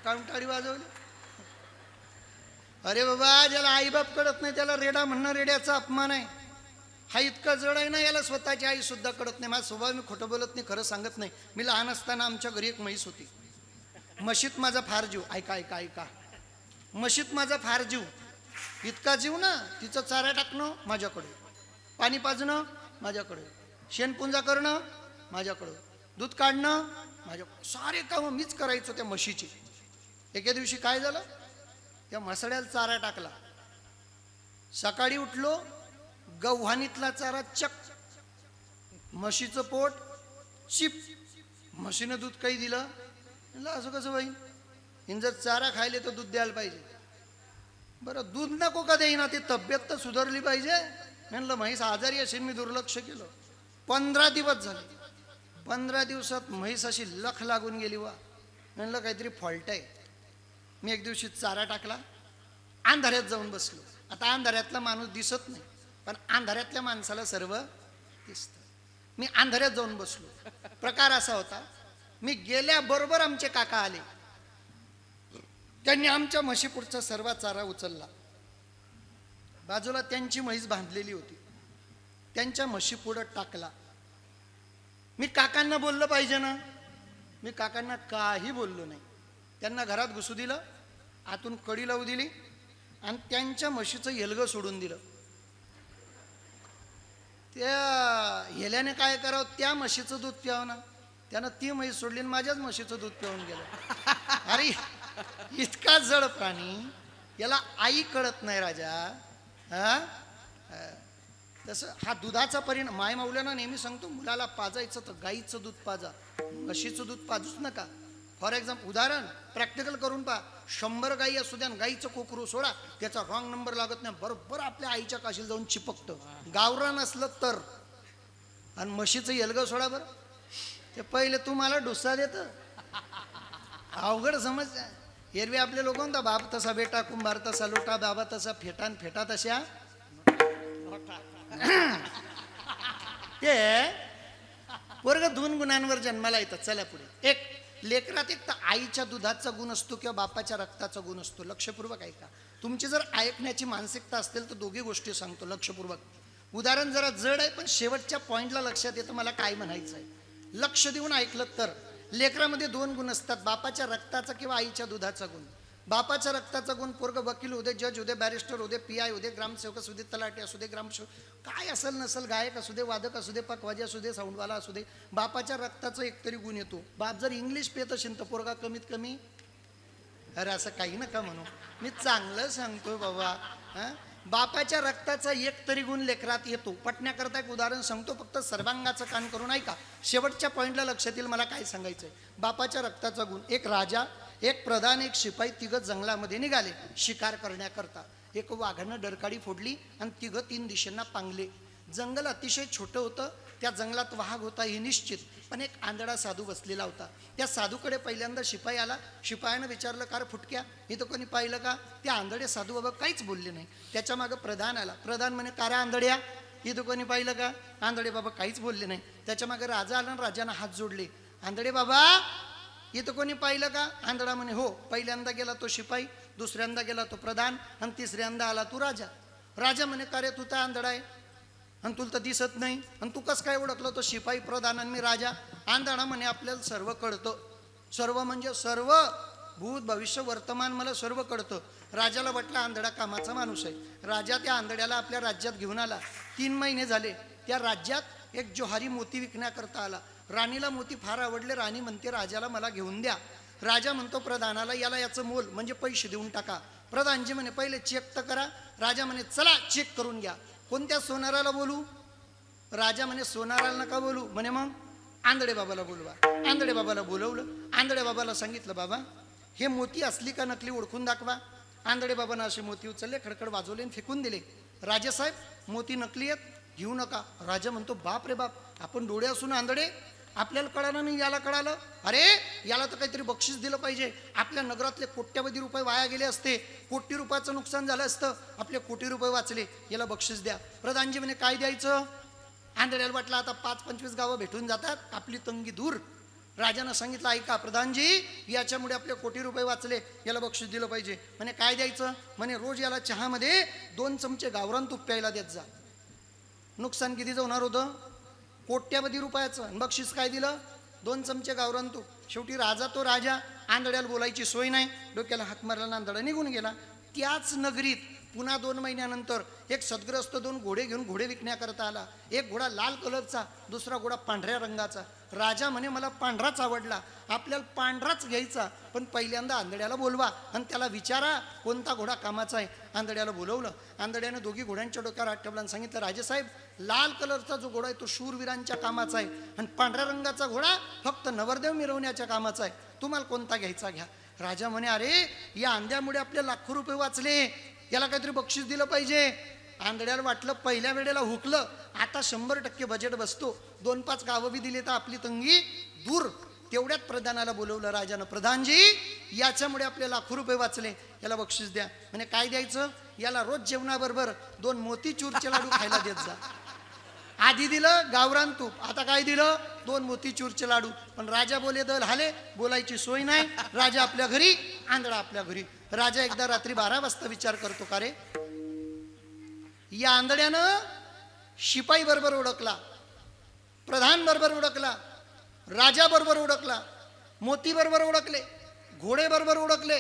काउंटारी वाजवली. अरे बाबा, ज्याला आईबाप कळत नाही त्याला रेडा म्हणणं रेड्याचा अपमान आहे. हा इतका जड आहे ना, याला स्वतःची आई सुद्धा कळत नाही. माझा स्वभाव, मी खोटं बोलत नाही, खरं सांगत नाही. मी लहान असताना आमच्या घरी एक म्हैस होती. म्हशीत माझा फार जीव. ऐका ऐका ऐका, म्हशीत माझा फार जीव. इतका जीव ना, तिचं चारा टाकणं माझ्याकडे, पाणी पाजणं माझ्याकडे, शेणपुंजा करणं माझ्याकडं, दूध काढणं माझ्याकडं, सारे कामं मीच करायचो त्या म्हशीची. एके दिवशी काय झालं, त्या म्हसड्याला चारा टाकला. सकाळी उठलो, गव्हाणीतला चारा चक, म्हशीचं पोट चिप. म्हशीनं दूध काही दिलं. म्हणलं असं कसं बाई, हिन जर चारा खायले तर दूध द्यायला पाहिजे. बरं दूध नको का देईना, ती तब्येत तर सुधारली पाहिजे. म्हणलं म्हैस आजारी असेल, मी दुर्लक्ष केलं. 15 दिवस झाले. 15 दिवसात म्हैस अशी लख लागून गेली. वा, म्हणलं काहीतरी फॉल्ट आहे. मी एक दिवशी चारा टाकला, अंधाऱ्यात जाऊन बसलो. आता अंधाऱ्यातला माणूस दिसत नाही, पण अंधाऱ्यातल्या माणसाला सर्व दिसतं. मी अंधाऱ्यात जाऊन बसलो. प्रकार असा होता, मी गेल्याबरोबर आमचे काका आले. त्यांनी आमच्या म्हशी पुढचा सर्व चारा उचलला. बाजूला त्यांची म्हैस बांधलेली होती, त्यांच्या म्हशी पुढं टाकला. मी काकांना बोललं पाहिजे ना, मी काकांना काही बोललो नाही. त्यांना घरात घुसू दिलं, आतून कडी लावू दिली आणि त्यांच्या म्हशीचं येलगं सोडून दिलं. त्या येल्याने काय करावं, त्या म्हशीचं दूध प्यावं ना. त्यानं ती म्हैस सोडली आणि माझ्याच म्हशीचं दूध पिऊन गेलं. अरे इतका जड प्राणी, याला आई कळत नाही राजा. हा, तसं हा दुधाचा परिणाम. माय माऊल्याना नेहमी सांगतो, मुलाला पाजायचं तर गाईचं दूध पाजा, म्हशीचं दूध पाजूच नका. फॉर एक्झाम्पल, उदाहरण प्रॅक्टिकल करून पहा. 100 गाई असू द्या, गाईचं कोकरू सोडा, त्याचा रॉंग नंबर लागत नाही, बरोबर आपल्या आईच्या काशीला जाऊन चिपकतं. गावरान असलं तर. आणि म्हशीचं येलगं सोडा बरं, ते पहिले तुम्हाला डुस्सा देतं. अवघड समज. एरवी आपले लोक म्हणतात, बाप तसा बेटा, कुंभार तसा लोटा, बाबा तसा फेटा, फेटा तशा. ते वर्ग 2 गुणांवर जन्माला येतात. चला पुढे. एक, लेकरात एक तर आईच्या दुधाचा गुण असतो किंवा बापाच्या रक्ताचा गुण असतो. लक्षपूर्वक ऐका. तुमची जर ऐकण्याची मानसिकता असेल तर दोघी गोष्टी सांगतो लक्षपूर्वक. उदाहरण जरा जड आहे, पण शेवटच्या पॉइंटला लक्षात येतं मला काय म्हणायचं आहे. लक्ष देऊन ऐकलं तर, लेकरामध्ये 2 गुण असतात, बापाच्या रक्ताचा किंवा आईच्या दुधाचा गुण. बापाच्या रक्ताचा गुण, पोरग वकील होते, जज होते, बॅरिस्टर होते, PI होते, ग्रामसेवक असू दे, तलाठी असू दे, ग्रामसेवक काय असेल नसेल, गायक असू दे, वादक असू दे, पकवाजी असू दे, साऊंडवाला असू दे, बापाच्या रक्ताचा एकतरी गुण येतो. बाप जर इंग्लिश पेत असेल तर पोरगा कमीत कमी. अरे असं काही नका म्हणू, मी चांगलं सांगतोय बाबा. बापाच्या रक्ताचा एक तरी गुण लेकरात येतो. पटण्याकरता एक उदाहरण सांगतो, फक्त सर्वांगाचं कान करून ऐका. शेवटच्या पॉईंटला लक्षात येईल मला काय सांगायचंय. बापाच्या रक्ताचा गुण. एक राजा, एक प्रधान, एक शिपाई, तिघं जंगलामध्ये निघाले शिकार करण्याकरता. एक वाघानं डरकाळी फोडली आणि तिघं 3 दिशेंना पांगले. जंगल अतिशय छोटं होतं, त्या जंगलात वाघ होता हे निश्चित, पण एक आंधळा साधू बसलेला होता. त्या साधूकडे पहिल्यांदा शिपाई आला. शिपायानं विचारलं, कार फुटक्या, इथं कोणी पाहिलं का? त्या आंधळे साधू बाबा काहीच बोलले नाही. त्याच्या मागं प्रधान आला. प्रधान म्हणे, कारा आंधळ्या, इथं कोणी पाहिलं का? आंधळे बाबा काहीच बोलले नाही. त्याच्या मागे राजा आला आणि राजानं हात जोडले. आंधळे बाबा, इथं कोणी पाहिलं का? आंधळा म्हणे, हो. पहिल्यांदा गेला तो शिपाई, दुसऱ्यांदा गेला तो प्रधान आणि तिसऱ्यांदा आला तू राजा. राजा म्हणे, का रे तू तर आंधळा आहे आणि तुला तर दिसत नाही, आणि तू कसं काय ओळखलं? तो शिपाई, प्रधान आणि मी राजा. आंधळा म्हणे, आपल्याला सर्व कळतं. सर्व म्हणजे सर्व, भूत भविष्य वर्तमान मला सर्व कळतं. राजाला वाटलं आंधळा कामाचा माणूस आहे. राजा त्या आंधळ्याला आपल्या राज्यात घेऊन आला. 3 महिने झाले. त्या राज्यात एक जोहारी मोती विकण्याकरता आला. राणीला मोती फार आवडले. राणी म्हणते, राजाला मला घेऊन द्या. राजा म्हणतो प्रधानाला, याला याचं मोल म्हणजे पैसे देऊन टाका. प्रधानजी म्हणे, पहिले चेक तर करा. राजा म्हणे, चला चेक करून घ्या. कोणत्या सोनाराला बोलू? राजा म्हणे, सोनाराला नका बोलू. म्हणे, मग आंधळे बाबाला बोलवा. आंधळे बाबाला बोलवलं. आंधळे बाबाला सांगितलं, बाबा हे मोती असली का नकली ओळखून दाखवा. आंधळे बाबांना असे मोती उचलले, खडखड वाजवले आणि फेकून दिले. राजासाहेब मोती नकली आहेत, घेऊ नका. राजा म्हणतो, बाप रे बाप, आपण डोळे असून आंधळे, आपल्याला कळालं नाही, याला कळालं. अरे याला तर काहीतरी बक्षीस दिलं पाहिजे. आपल्या नगरातले कोट्यावधी रुपये वाया गेले असते, कोटी रुपयाचं नुकसान झालं असतं, आपले कोटी रुपये वाचले, याला बक्षीस द्या. प्रधानजी म्हणे, काय द्यायचं? आंधळ्याला वाटलं आता 5-25 गावं भेटून जातात, आपली तंगी दूर. राजानं सांगितलं, ऐका प्रधानजी, याच्यामुळे आपले कोटी रुपये वाचले, याला बक्षीस दिलं पाहिजे. म्हणे काय द्यायचं? म्हणे रोज याला चहामध्ये 2 चमचे गावरान तूप प्यायला देत जा. नुकसान कितीचं होणार होतं? कोट्यावधी रुपयाचं. आणि बक्षीस काय दिलं? 2 चमचे गावरान तूप. शेवटी राजा तो राजा, आंधळ्याला बोलायची सोय नाही, डोक्याला हात मारला, आंधळा निघून गेला. त्याच नगरीत पुन्हा 2 महिन्यानंतर एक सद्ग्रस्त 2 घोडे घेऊन घोडे विकण्याकरता आला. एक घोडा लाल कलरचा, दुसरा घोडा पांढऱ्या रंगाचा. राजा म्हणे, मला पांढराच आवडला, आपल्याला पांढराच घ्यायचा, पण पहिल्यांदा आंधळ्याला बोलवा आणि त्याला विचारा कोणता घोडा कामाचा आहे. आंधळ्याला बोलवलं. आंधळ्याने दोघी घोड्यांच्या डोक्यावर हात ठेवला आणि सांगितलं, राजेसाहेब, लाल कलरचा जो घोडा आहे तो शूरवीरांच्या कामाचा आहे, आणि पांढऱ्या रंगाचा घोडा फक्त नवरदेव मिरवण्याच्या कामाचा आहे, तुम्हाला कोणता घ्यायचा घ्या. राजा म्हणे, अरे या आंध्यामुळे आपले लाखो रुपये वाचले, याला काहीतरी बक्षीस दिलं पाहिजे. आंधळ्याला वाटलं, पहिल्या वेळेला हुकलं, आता 100% बजेट बसतो, 2-5 गावं बी दिली तर आपली तंगी दूर. तेवढ्यात प्रधानाला बोलवलं राजानं. प्रधानजी, याच्यामुळे आपले लाखो रुपये वाचले, याला बक्षीस द्या. म्हणे काय द्यायचं? याला रोज जेवणाबरोबर 2 मोतीचूरचे लाडू खायला देत जा. आधी दिलं गावरान तूप, आता काय दिलं? 2 मोतीचूरचे लाडू. पण राजा बोले दल हाले, बोलायची सोय नाही. राजा आपल्या घरी, आंधळा आपल्या घरी. राजा एकदा रात्री 12 वाजता विचार करतो, का रे या आंधळ्यानं शिपाई बरोबर ओळखला, प्रधान बरोबर ओळखला, राजा बरोबर ओळखला, मोती बरोबर ओळखले, घोडे बरोबर ओळखले,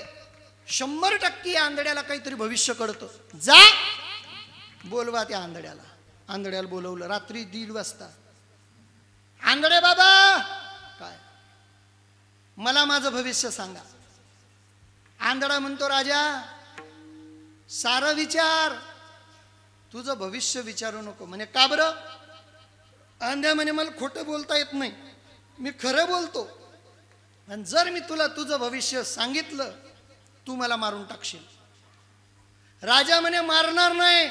100% या आंधळ्याला काहीतरी भविष्य कळतं. जा बोलवा त्या आंधळ्याला. आंधळ्याला बोलवलं. रात्री 1:30 वाजता. आंधळे बाबा, काय? मला माझं भविष्य सांगा. आंधळा म्हणतो, राजा सारं विचार, तुझं भविष्य विचारू नको. म्हणे का बरं? आंध्या म्हणे, मला खोटं बोलता येत नाही, मी खरं बोलतो, आणि जर मी तुला तुझं भविष्य सांगितलं, तू मला मारून टाकशील. राजा म्हणे, मारणार नाही.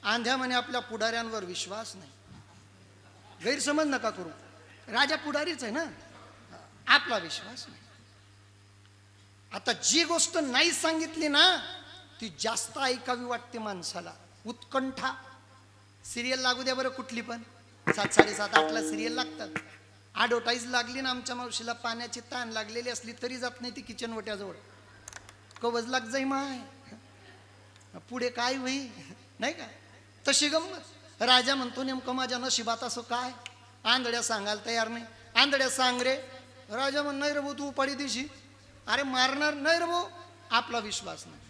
आंध्या म्हणे, आपल्या पुढाऱ्यांवर विश्वास नाही. गैरसमज नका करू, राजा पुढारीच आहे ना, आपला विश्वास नाही. आता जी गोष्ट नाही सांगितली ना, ती जास्त ऐकावी वाटते माणसाला. उत्कंठा. सिरियल लागू द्या बरं, कुठली पण 7-7:30-8ला सिरियल लागतात. ॲडव्हर्टाईज लागली ना, आमच्या मावशीला पाण्याची ताण लागलेली असली तरी जात नाही ती किचन वट्याजवळ. कवच लाग जाई माय, पुढे काय होई, नाही का? तशी गंमत. राजा म्हणतो, नेमकं माझ्या नशिबात असं काय? आंधळ्या सांगायला तयार नाही. आंधळ्या सांग रे. राजा म्हण, नाही रे भाऊ, तू उपाडी दिशी. अरे मारणार नाही रे भाऊ, आपला विश्वास नाही.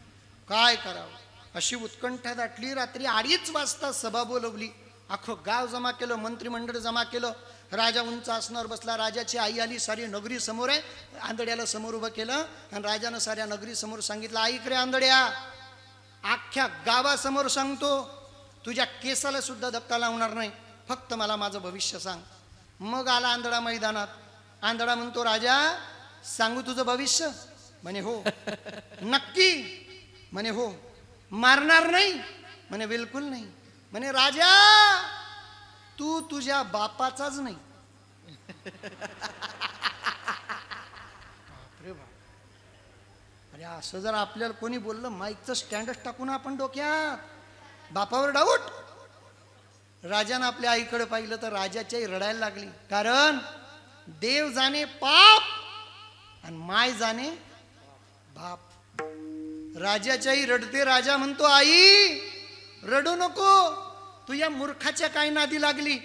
काय करावं? अशी उत्कंठा दाटली. रात्री 2:30 वाजता सभा बोलवली. अख्खं गाव जमा केलं, मंत्रिमंडळ जमा केलं. राजा उंच आसनावर बसला. राजाची आई आली. सारी नगरी समोर आहे. आंधळ्याला समोर उभं केलं आणि राजानं साऱ्या नगरी समोर सांगितलं, ऐक रे आंधळ्या, अख्ख्या गावासमोर सांगतो, तुझ्या केसाला सुद्धा धक्का लावणार नाही, फक्त मला माझं भविष्य सांग. मग आला आंधळा मैदानात. आंधळा म्हणतो, राजा सांगू तुझं भविष्य? म्हणे हो. नक्की? म्हणे हो. मारणार नाही? म्हणे बिलकुल नाही. म्हणे राजा, तू तुझ्या बापाचाच नाही. अरे असं जर आपल्याला कोणी बोललं, माईकचं स्टँडच टाकून आपण डोक्यात, बापावर डाऊट. राजानं आपल्या आईकडे पाहिलं तर राजाच्याही रडायला लागली. कारण देव जाणे पाप आणि माय जाणे बाप. राजाच्याही रडते. राजा म्हणतो, आई रडू नको, तू या मूर्खाच्या काय नादी लागली?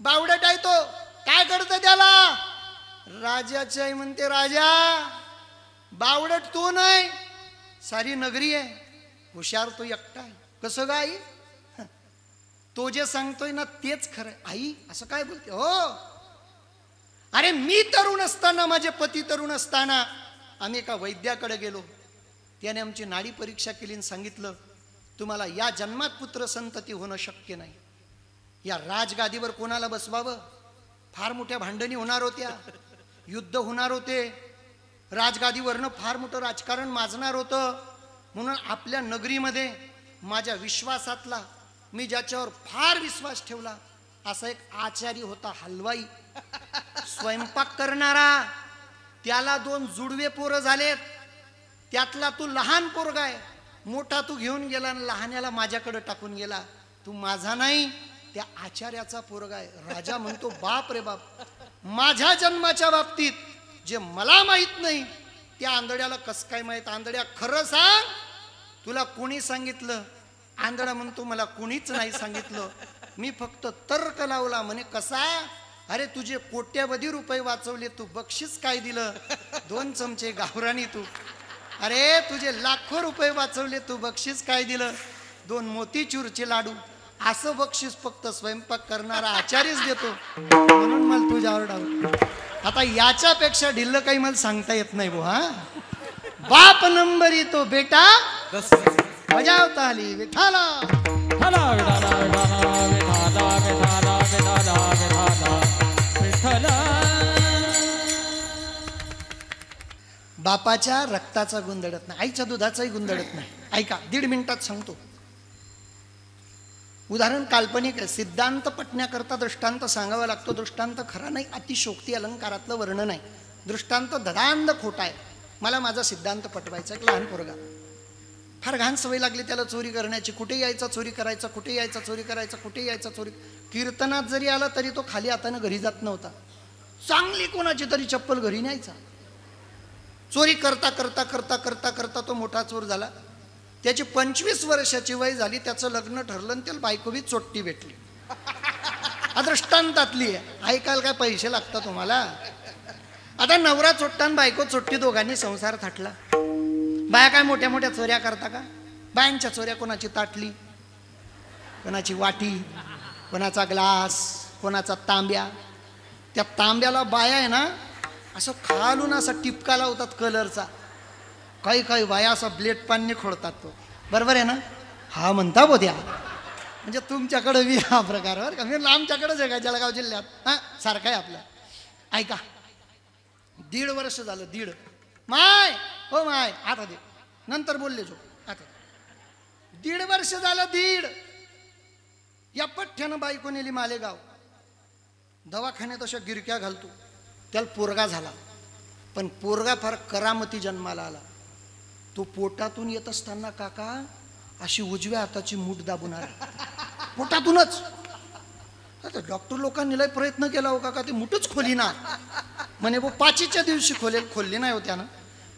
बावडट आहे तो, काय करतं त्याला? राजाची आई म्हणते, राजा बावडट तू नाही, सारी नगरी आहे, हुशार तो एकटा आहे. कसं ग आई? तो जे सांगतोय ना तेच खरं. आई असं काय बोलते? हो, अरे मी तरुण असताना, माझे पती तरुण असताना आम्ही एका वैद्याकडे गेलो. त्याने आमची नाडी परीक्षा केली आणि सांगितलं, तुम्हाला या जन्मात पुत्र संतती होणं शक्य नाही. या राजगादीवर कोणाला बसवावं? फार मोठ्या भांडणी होणार होत्या, युद्ध होणार होते, राजगादीवरनं फार मोठं राजकारण माजणार होतं. म्हणून आपल्या नगरीमध्ये माझ्या विश्वासातला, मी ज्याच्यावर फार विश्वास ठेवला, असा एक आचारी होता, हलवाई, स्वयंपाक करणारा. त्याला 2 जुडवे पोरं झालेत. त्यातला तू लहान पोरगा आहे, मोठा तू घेऊन गेला आणि लहान्याला माझ्याकडे टाकून गेला. तू माझा नाही, त्या आचार्याचा पोरगा आहे. राजा म्हणतो, बाप रे बाप, माझ्या जन्माच्या बाबतीत जे मला माहित नाही त्या आंधळ्याला कसं काय माहित? आंधळ्या खरं सांग, तुला कोणी सांगितलं? आंधळा म्हणतो, मला कोणीच नाही सांगितलं, मी फक्त तर्क लावला. म्हणे कसा? अरे तुझे कोट्यावधी रुपये वाचवले, तू बक्षीस काय दिलं? 2 चमचे गावरानी तूप. अरे तुझे लाखो रुपये वाचवले, तू बक्षीस काय दिलं? 2 मोतीचूरचे लाडू. असं बक्षीस फक्त स्वयंपाक करणारा आचार्यच देतो, म्हणून मला तुझ्यावर डाऊट. आता याच्यापेक्षा ढिल्ल काही मला सांगता येत नाही बुवा. बाप नंबरी तो बेटा बजावता आली विठाला. विठाला विठाला विठाला विठाला विठाला विठाला विठाला विठाला. बापाच्या रक्ताचा गुंदडत नाही, आईच्या दुधाचाही गुंदडत नाही. ऐका, 1.5 मिनिटात सांगतो. उदाहरण काल्पनिक आहे, सिद्धांत पटण्याकरता दृष्टांत सांगावा लागतो. दृष्टांत खरा नाही, अतिशोक्ती अलंकारातलं वर्णन आहे. दृष्टांत धडांध खोटा आहे. मला माझा सिद्धांत पटवायचा. एक लहान पोरगा, फार घाण सवय लागली त्याला चोरी करण्याची. कुठे यायचा चोरी करायचा, कुठे यायचा चोरी करायचा, कुठे यायचा चोरी. कीर्तनात जरी आला तरी तो खाली हाताने घरी जात नव्हता. चांगली कोणाची तरी चप्पल घरी न्यायचा. चोरी करता करता करता करता करता तो मोठा चोर झाला. त्याची 25 वर्षाची वय झाली, त्याचं लग्न ठरलं आणि त्याला बायको बी चोट्टी भेटली. दृष्टांतातली आहे, ऐकायला काय पैसे लागतात तुम्हाला? आता नवरा चोट्टा आणि बायको चोट्टी, दोघांनी संसार थाटला. बाया काय मोठ्या मोठ्या चोऱ्या करता का? बायांच्या चोऱ्या कोणाची ताटली, कोणाची वाटी, कोणाचा ग्लास, कोणाचा तांब्या. त्या तांब्याला बाया आहे ना असं खालून असा टिपका लावतात कलरचा. काही काही बाया असा ब्लेड पानने खोडतात. तो बरोबर आहे ना? हा म्हणता बोध्या. म्हणजे तुमच्याकडे बी हा प्रकार बरं का? म्हणजे आमच्याकडेच आहे का जळगाव जिल्ह्यात? हां, सारखं आहे आपलं. ऐका, 1.5 वर्ष झालं. 1.5 माय हो माय आता दे, नंतर बोलले जो आता. 1.5 वर्ष झालं. 1.5 या पठ्ठ्यानं बायको नेली मालेगाव. दवाखान्यात अशा गिरक्या घालतो. त्याला पोरगा झाला, पण पोरगा फार करामती जन्माला आला. तो पोटातून येत असताना काका अशी उजव्या हाताची मूठ दाबून आला, पोटातूनच. आता डॉक्टर लोकांनी लय प्रयत्न केला हो काका, ती मूठच खोली ना. म्हणे वो 5च्या दिवशी खोलेल, खोलली नाही हो त्यानं.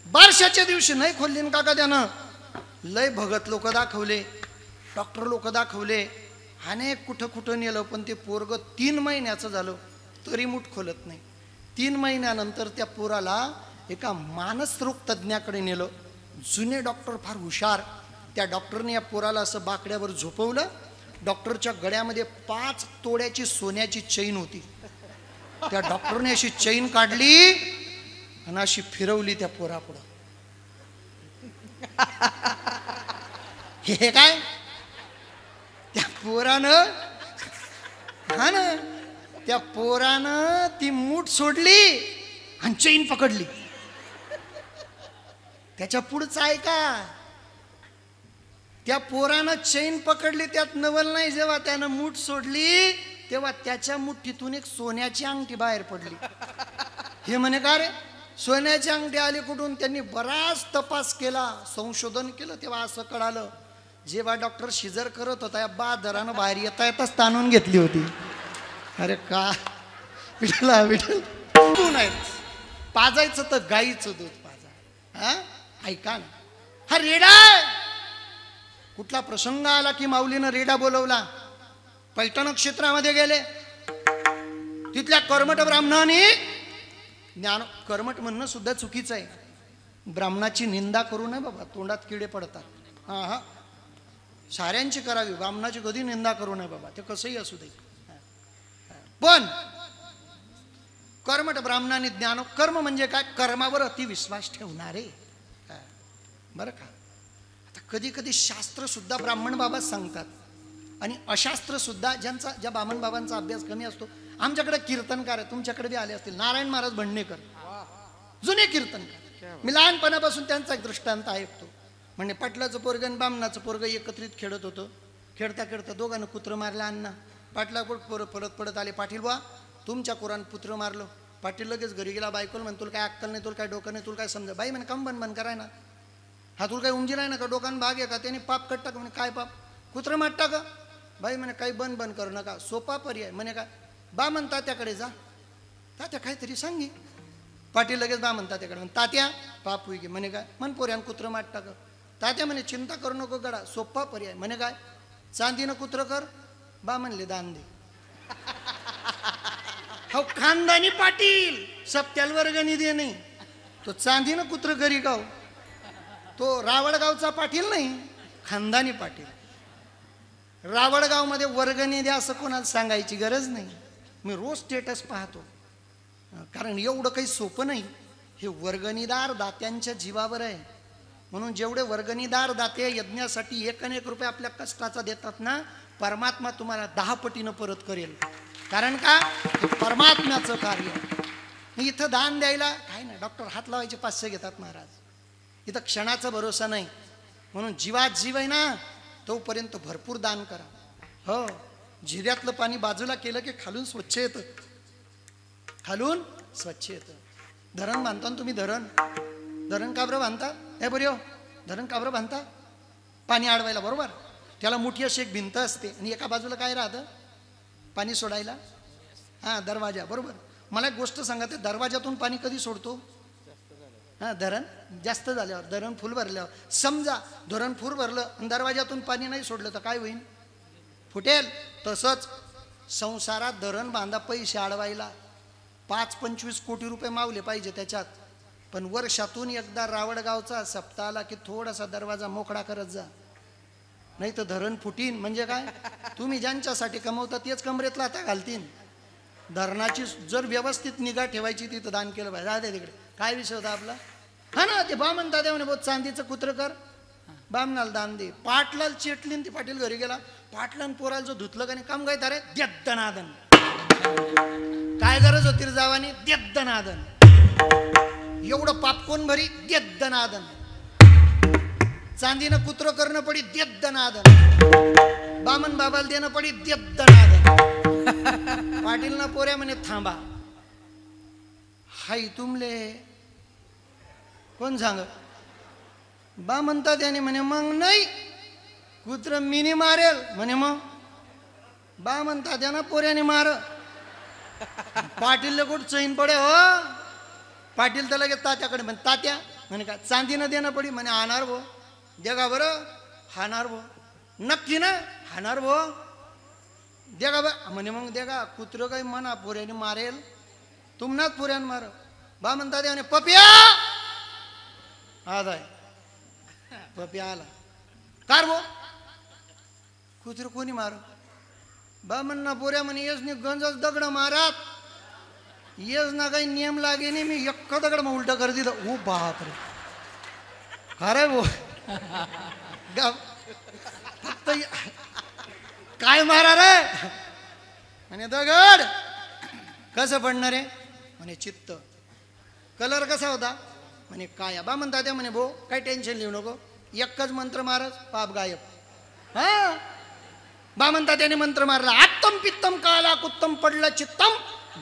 12च्या दिवशी नाही खोलली ना काका त्यानं. लय भगत लोक दाखवले, डॉक्टर लोक दाखवले, अनेक कुठं कुठं नेलं, पण ते पोरग 3 महिन्याचं झालं तरी मूठ खोलत नाही. 3 महिन्यानंतर त्या पोराला एका मानसरोग तज्ज्ञाकडे नेलं. जुने डॉक्टर फार हुशार. त्या डॉक्टरने या पोराला असं बाकड्यावर झोपवलं. डॉक्टरच्या गळ्यामध्ये 5 तोळ्याची सोन्याची चैन होती. त्या डॉक्टरने अशी चैन काढली आणि अशी फिरवली त्या पोरापुढं. हे काय? त्या पोरानं, हा ना, त्या पोरानं ती मूठ सोडली आणि चैन पकडली. त्याच्या पुढचं ऐका, त्या पोरानं चैन पकडली, त्यात नवल नाही. जेव्हा त्यानं मूठ सोडली तेव्हा त्याच्या मुठीतून एक सोन्याची अंगठी बाहेर पडली. हे म्हणे का रे, सोन्याची अंगठी आली कुठून? त्यांनी बराच तपास केला, संशोधन केलं, तेव्हा असं कळालं. जेव्हा डॉक्टर शिजर करत होता या बादरानं बाहेर येता येताच ताणून घेतली होती. अरे का विठला विठल नाही पाजायचं तर गाईचं दूध पाजा. हा ऐका ना, हा रेडा. कुठला प्रसंग आला की माऊलीनं रेडा बोलवला. पैठण क्षेत्रामध्ये गेले, तिथल्या कर्मठ ब्राह्मणाने ज्ञान, कर्मठ म्हणणं सुद्धा चुकीचं आहे. ब्राह्मणाची निंदा करू नये बाबा, तोंडात किडे पडतात. हा हा, साऱ्यांची करावी, ब्राह्मणाची कधी निंदा करू नये बाबा, ते कसंही असू दे. पण कर्मठ ब्राह्मणाने ज्ञान, कर्म म्हणजे काय? कर्मावर अतिविश्वास ठेवणारे, बरं का. आता कधी कधी शास्त्र सुद्धा ब्राह्मण बाबा सांगतात आणि अशास्त्र सुद्धा, ज्या ब्राह्मण बाबांचा अभ्यास कमी असतो, आमच्याकडे कीर्तनकार आहे, तुमच्याकडे बी आले असतील, नारायण महाराज भंडणेकर, जुने कीर्तनकार. मी लहानपणापासून त्यांचा एक दृष्टांत ऐकतो. म्हणजे पाटलाचं पोरग आणि बामणाचं पोरग एकत्रित खेळत होतं. खेळता खेळता दोघांना कुत्र मारलं. अण्णा पाटला परत पडत आले. पाटील बा तुमच्या कोरान पुत्र मारलं. पाटील लगेच घरी गेला. बायकोला म्हणे तुला काय अक्कल नाही, तुला काय डोकं नाही, तुला काय समजा. बाई म्हणे कम बंद कराय ना, हा तुला काही उंजीर आहे ना का, डोकान भाग आहे का, त्याने पाप कट्टा का. म्हणे काय पाप, कुत्र मारता का. बाई म्हणे काही बंद करू नका, सोपा पर्याय. म्हणे काय, बा म्हण तात्याकडे जा, तात्या काहीतरी सांगी. पाटील लगेच बा म्हण तात्याकडे. म्हणे तात्या पाप होई गे. म्हणे काय, मन पोऱ्यान कुत्र मारता का. तात्या म्हणे चिंता करू नको गडा, सोपा पर्याय. म्हणे काय, चांदीनं कुत्र कर. बा म्हणले दान दे. हो खानदानी पाटील, सप्त्याल वर्गणी दे नाही, तो चांदीनं कुत्र करी गाव. तो रावळगावचा पाटील नाही, खानदानी पाटील. रावळगाव मध्ये वर्गणी द्या असं कोणाला सांगायची गरज नाही. मी रोज स्टेटस पाहतो, कारण एवढं काही सोपं नाही. हे वर्गणीदार दात्यांच्या जीवावर आहे. म्हणून जेवढे वर्गणीदार दाते यज्ञासाठी 1 रुपये आपल्या कष्टाचा देतात ना, परमात्मा तुम्हाला 10 पटीनं परत करेल. कारण का, परमात्म्याचं कार्य. इथं दान द्यायला काय नाही, डॉक्टर हात लावायचे 500 घेतात महाराज. इथं क्षणाचा भरोसा नाही. म्हणून जीवात जीव आहे ना, तोपर्यंत भरपूर दान करा. हो, झिऱ्यातलं पाणी बाजूला केलं की खालून स्वच्छ येतं, खालून स्वच्छ येतं. धरण बांधता ना तुम्ही, धरण का बरं बांधता. हे बरे हो, धरण का बरं बांधता, पाणी अडवायला, बरोबर. त्याला मोठी अशी एक भिंत असते आणि एका बाजूला काय राहतं, पाणी सोडायला. हां, दरवाजा, बरोबर. मला एक गोष्ट सांगा, ते दरवाजातून पाणी कधी सोडतो. हां, धरण जास्त झाल्यावर, धरण फुल भरल्यावर. समजा धरण फुल भरलं आणि दरवाजातून पाणी नाही सोडलं तर काय होईल, फुटेल. तसंच संसारात धरण बांधा पैसे अडवायला. 5-25 कोटी रुपये मावले पाहिजे त्याच्यात. पण वर्षातून एकदा रावळगावचा सप्ताह आला की थोडासा दरवाजा मोकळा करत जा, नाही तर धरण फुटीन. म्हणजे काय, तुम्ही ज्यांच्यासाठी कमवता तेच कमरेतला आता घालतीन. धरणाची जर व्यवस्थित निगा ठेवायची, तिथं दान केलं पाहिजे. राहते तिकडे. काय विषय होता आपला. हा ना, ते बामण दादा म्हणे बहुत चांदीचं कुत्र कर, बामणाला दान दे. पाटलाल चेटलीन ती पाटील घरी गेला. पाटलान पोराला जो धुतलं का नाही, काम काय तारे द्यद्दनादन. काय गरज होती रे जावानी, द्यद्दनादन. एवढं पाप कोण भरी, द्यद्दनादन. चांदीनं कुत्र करणं पडी, द्यद्दनादन. बामन बाबाला देणं पडी, द्यद्दनादन. पाटील ना पोऱ्या म्हणे थांबा, हाय तुमले कोण सांग. बा म्हणतात त्याने. म्हणे मग नाही, कुत्र मिनी मारेल. म्हणे मग बा म्हणतात त्यानं पोऱ्याने मार. पाटील कुठं चैन पडे हो. पाटील तर लगेच तात्याकडे म्हणे, तात्या म्हणे काय चांदीनं देणं पडी. म्हणे हाणार भो, दे का बरं. हाणार भो, नक्की ना, हाणार भो, दे का बरं. म्हणे मग दे का. कुत्र काही म्हणा पोऱ्याने मारेल, तुमनाच पोऱ्याने मार. बा म्हणतात म्हणे पप्या आलाय. पप्या आला. कार भो, कुत्र कोणी मार. बा म्हणणं पोऱ्या म्हणे येस नाही गंजच दगड मारात, येस ना काही नियम लागे नाही. मी एक दगड मग उलट कर दिलं. ओ बापरे, खरंय भो. फक्त काय मारा रे. म्हणे दगड कसं पडणार आहे. म्हणे चित्त. कलर कसा होता. म्हणे काय. बा म्हणता त्या म्हणे भो काही टेन्शन लिहू नको, एकच मंत्र मारच पाप गायब. हा, बा म्हणता त्याने मंत्र मारला. आत्तम पित्तम काला कुत्तम पडलं चित्तम.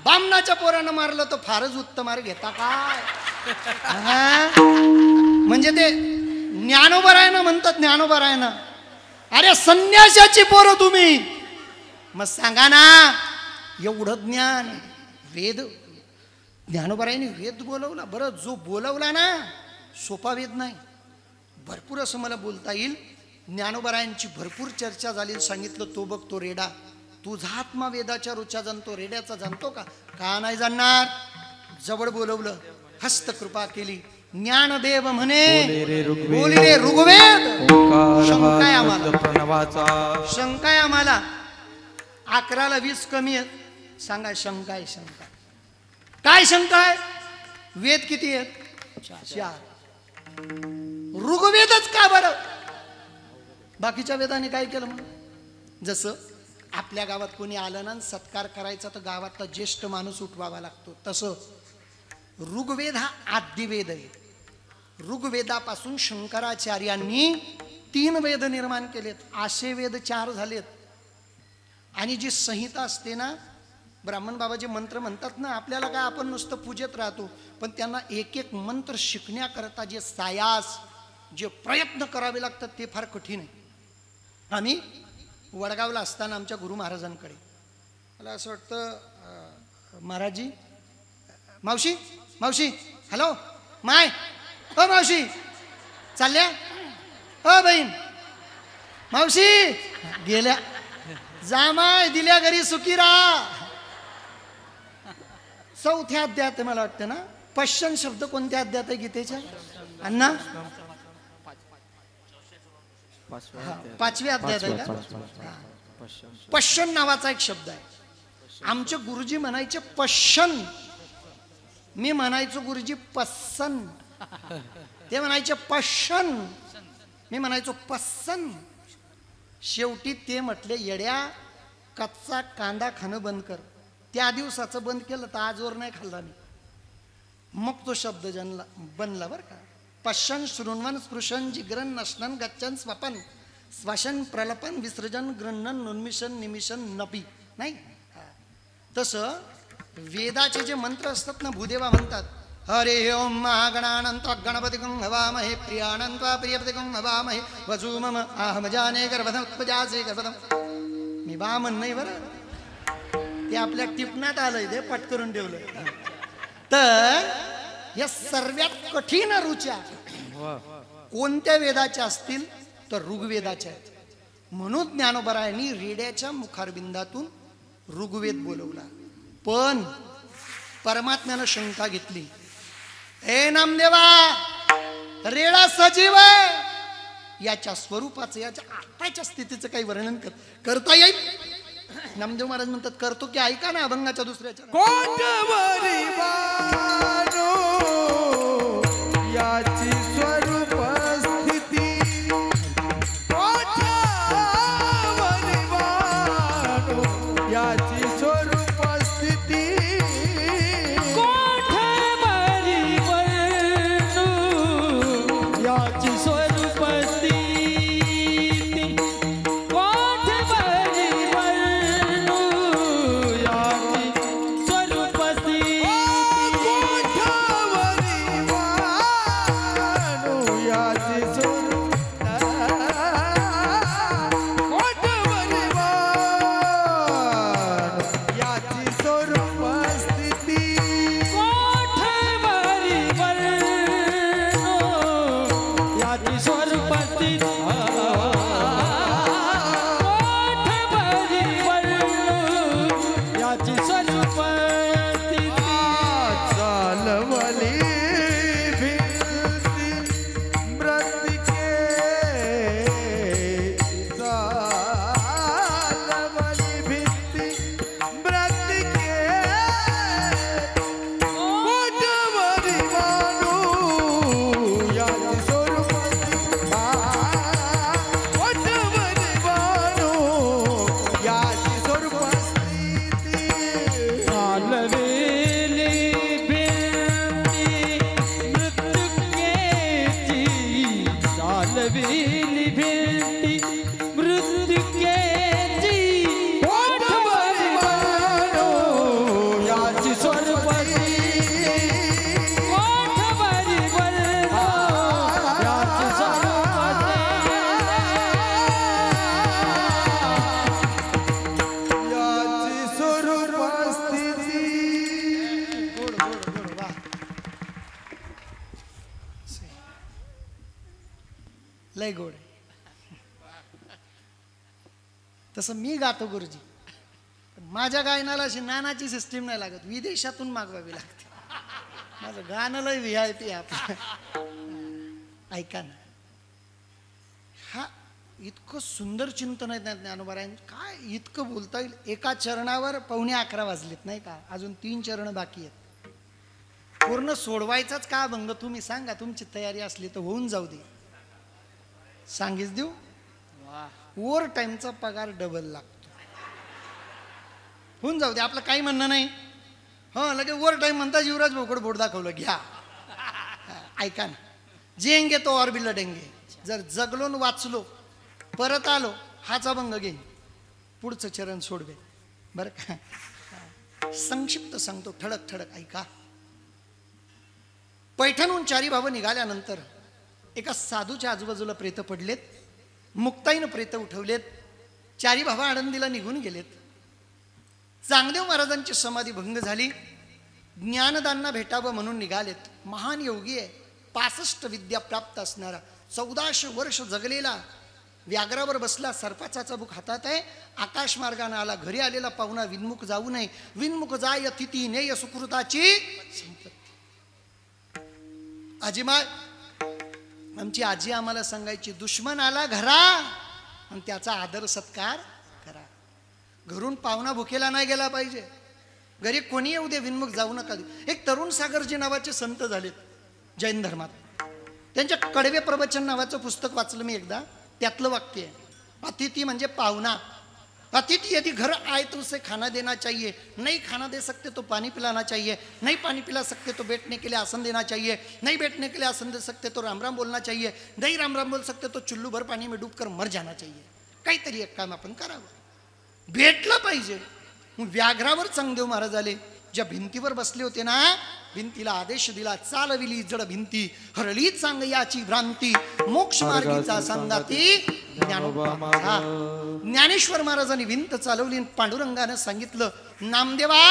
बामणाच्या पोरानं मारलं तर फारच उत्तम. मार घेता काय. म्हणजे ते ज्ञानोबरायनं म्हणतात, ज्ञानोबरायनं. अरे संन्यासाची पोरं तुम्ही, मग सांगा ना एवढं ज्ञान. वेद ज्ञानोबरायने वेद बोलवला. बरं, जो बोलवला ना सोपा वेद नाही, भरपूर असं मला बोलता येईल. ज्ञानोबरायांची भरपूर चर्चा झाली. सांगितलं तो बघ तो रेडा, तुझा आत्मा वेदाच्या रुचा जाणतो, रेड्याचा जाणतो का. का नाही जाणणार. जवळ बोलवलं, हस्तकृपा केली. ज्ञानदेव म्हणे बोली रे ऋग्वेद. शंकाय आम्हाला, शंकाय आम्हाला. 11ला 20 कमी आहेत. सांगा शंकाय. शंका काय. शंकाय वेद किती आहेत, 4. ऋग्वेदच का बरं. बाकीच्या वेदाने काय केलं. मग जसं आपल्या गावात कोणी आलं ना सत्कार करायचा तर गावातला ज्येष्ठ माणूस उठवावा लागतो. तसं ऋग्वेद हा आदिवेद आहे. ऋग्वेदापासून शंकराचार्यांनी 3 वेद निर्माण केलेत. आशे वेद 4 झालेत. आणि जी संहिता असते ना, ब्राह्मण बाबा जे मंत्र म्हणतात ना, आपल्याला काय आपण नुसतं पूजेत राहतो, पण त्यांना एक एक मंत्र शिकण्याकरता जे सायास, जे प्रयत्न करावे लागतात ते फार कठीण आहे. आम्ही वडगावला असताना आमच्या गुरु महाराजांकडे, मला असं वाटतं महाराजजी, मावशी मावशी हॅलो माय, ओ मावशी चालल्या, ओ बहीण मावशी गेल्या, जा माय दिल्या घरी सुखी राहा. 4थ्या अध्यायात मला वाटतं ना. पश्चन शब्द कोणत्या अध्यायात आहे गीतेच्या अण्णा? 5व्या अध्यायात आहे का? पश्चन नावाचा एक शब्द आहे. आमचे गुरुजी म्हणायचे पश्चन, मी म्हणायचो गुरुजी पस्सन, ते म्हणायचे पश्चन, मी म्हणायचो पस्सन. शेवटी ते म्हटले येड्या, कच्चा कांदा खाणं बंद कर. त्या दिवसाचं बंद केलं तर आजवर नाही खाल्ला मी. मग तो शब्द बनला बरं का. पश्चन शृण्वन स्पृशन जिग्रन नशनन गच्छन स्वपन श्वसन प्रलपन विसर्जन गृहणन उन्मिशन निमिशन नपी. नाही तसं वेदाचे जे मंत्र असतात ना, भूदेवा म्हणतात हरे ओम महागणानंत गणपतिकं हवामहे प्रियानंत्वा प्रियपतिकं हवामहे वसु मम आहमजाने गर्भधम उत्पजासे गर्भधम. मी वामन नाही बरं, ते आपल्या टिपणात आलंय, ते पट करून ठेवलं. तर या सर्वात कठीण रुच्या कोणत्या वेदाच्या असतील तर ऋग्वेदाच्या आहेत. म्हणून ज्ञानोबरायांनी रेड्याच्या मुखारबिंदातून ऋग्वेद बोलवला. पण परमात्म्यानं शंका घेतली, ए नामदेवा रेडा सजीव आहे, याच्या स्वरूपाचं याच्या आताच्या स्थितीचं काही वर्णन करता येईल? नामदेव महाराज म्हणतात करतो की ऐका ना अभंगाच्या दुसऱ्याच्या. कोटवरी बानो याची स्वरूप स्थिती, कोटवरी बानो याची स्वरूप स्थिती, कोठवरी वर्णू याची स्वरूप स्थिती, कोठवरी वर्णू याची स्वरूप स्थिती, कोटवरी बानो याची स्वरूप, कोटवरी बानो याची स्वरूप स्थिती, कोठवरी वर्णू याची स्वरूप स्थिती, कोठवरी वर्णू याची स्वरूप स्थिती. चालवली भिंती मृत्तिके, चालवली भिंती मृत्तिके, कोटवरी बानो याची स्वरूप कोटवरी बानो याची स्वरूप स्थिती. चालवेली भिंती मृत्युकेची, चालवेली भिंती मृत्युकेची, कोठवरी बानो याची स्वरूप स्थिती, कोठवरी वर्णो याची स्वरूप याची स्वरूप स्थिती. गोड गोड गोड वा. लय गोड आहे. तसं मी गातो गुरुजी, पण माझ्या गायनाला अशी नानाची सिस्टीम नाही लागत, विदेशातून मागवावी लागते. माझं गाणं लय VIP आपलं. ऐका ना, हा इतकं सुंदर चिंतन आहे ना ज्ञानोबरायन, काय इतकं बोलता येईल. एका चरणावर 11:15 वाजलेत नाही का, अजून 3 चरण बाकी आहेत. पूर्ण सोडवायचाच का अभंग तुम्ही सांगा, तुमची तयारी असली तर होऊन जाऊ दे. सांगीच देऊ, ओव्हर टाईमचा पगार डबल लागतो. होऊन जाऊ दे, आपलं काही म्हणणं नाही. हो लगे ओव्हर टाईम म्हणता युवराज भाऊकडे बोट दाखवलं घ्या. ऐका ना, जेंगे तो और भी लढेंगे. जर जगलो न वाचलो परत आलो हाच अभंग घेईन, पुढचं चरण सोडवे. बरं का, संक्षिप्त सांगतो, ठळक ठळक ऐका. पैठणहून चारी भावं निघाल्यानंतर एका साधूच्या आजूबाजूला प्रेत पडलेत. मुक्ताईनं प्रेत उठवलेत. चारी भावा आळंदीला निघून गेलेत. चांगदेव महाराजांची समाधी भंग झाली. ज्ञानदांना भेटावं म्हणून निघालेत. महान योगी आहे, 65 विद्या प्राप्त असणारा, 1400 वर्ष जगलेला, व्याघ्रावर बसला, सर्पाचा चाबूक हातात आहे. आकाश मार्गाने आला. घरी आलेला पाहुणा विनमुख जाऊ नये. विनमुख जाय तिथी नेय सुकृताची संपत्ती. आजीमा, आमची आजी आम्हाला सांगायची, दुश्मन आला घरा आणि त्याचा आदर सत्कार करा. घरून पाहुणा भुकेला नाही गेला पाहिजे. घरी कोणी येऊ दे, विनमुख जाऊ नका. एक तरुण सागरजी नावाचे संत झालेत जैन धर्मात. त्यांच्या कडवे प्रवचन नावाचं पुस्तक वाचलं मी एकदा. त्यातलं वाक्य आहे, अतिथी म्हणजे पाहुणा. अतिथि यदि घर आए तो उसे खाना देना चाहिए, नहीं खाना दे सकते तो पानी पिलाना चाहिए, नहीं पानी पिला सकते तो बैठने के लिए आसन देना चाहिए, नहीं बैठने के लिए आसन दे सकते तो राम राम बोलना चाहिए, नहीं राम राम बोल सकते तो चुल्लू भर पाणी में डूबकर मर जाना चाहिए. काहीतरी एक काम आपण करावं, भेटलं पाहिजे. व्याघ्रावर चांगदेव महाराज आले. ज्या भिंतीवर बसले होते ना, भिंतीला आदेश दिला, चालविली जड भिंती, हरली चांग याची भ्रांती, मोक्ष मार्गीचा संगाती ज्ञानोबा. ज्ञानेश्वर महाराजांनी भिंत चालवली. पांडुरंगाने सांगितलं, नामदेवा,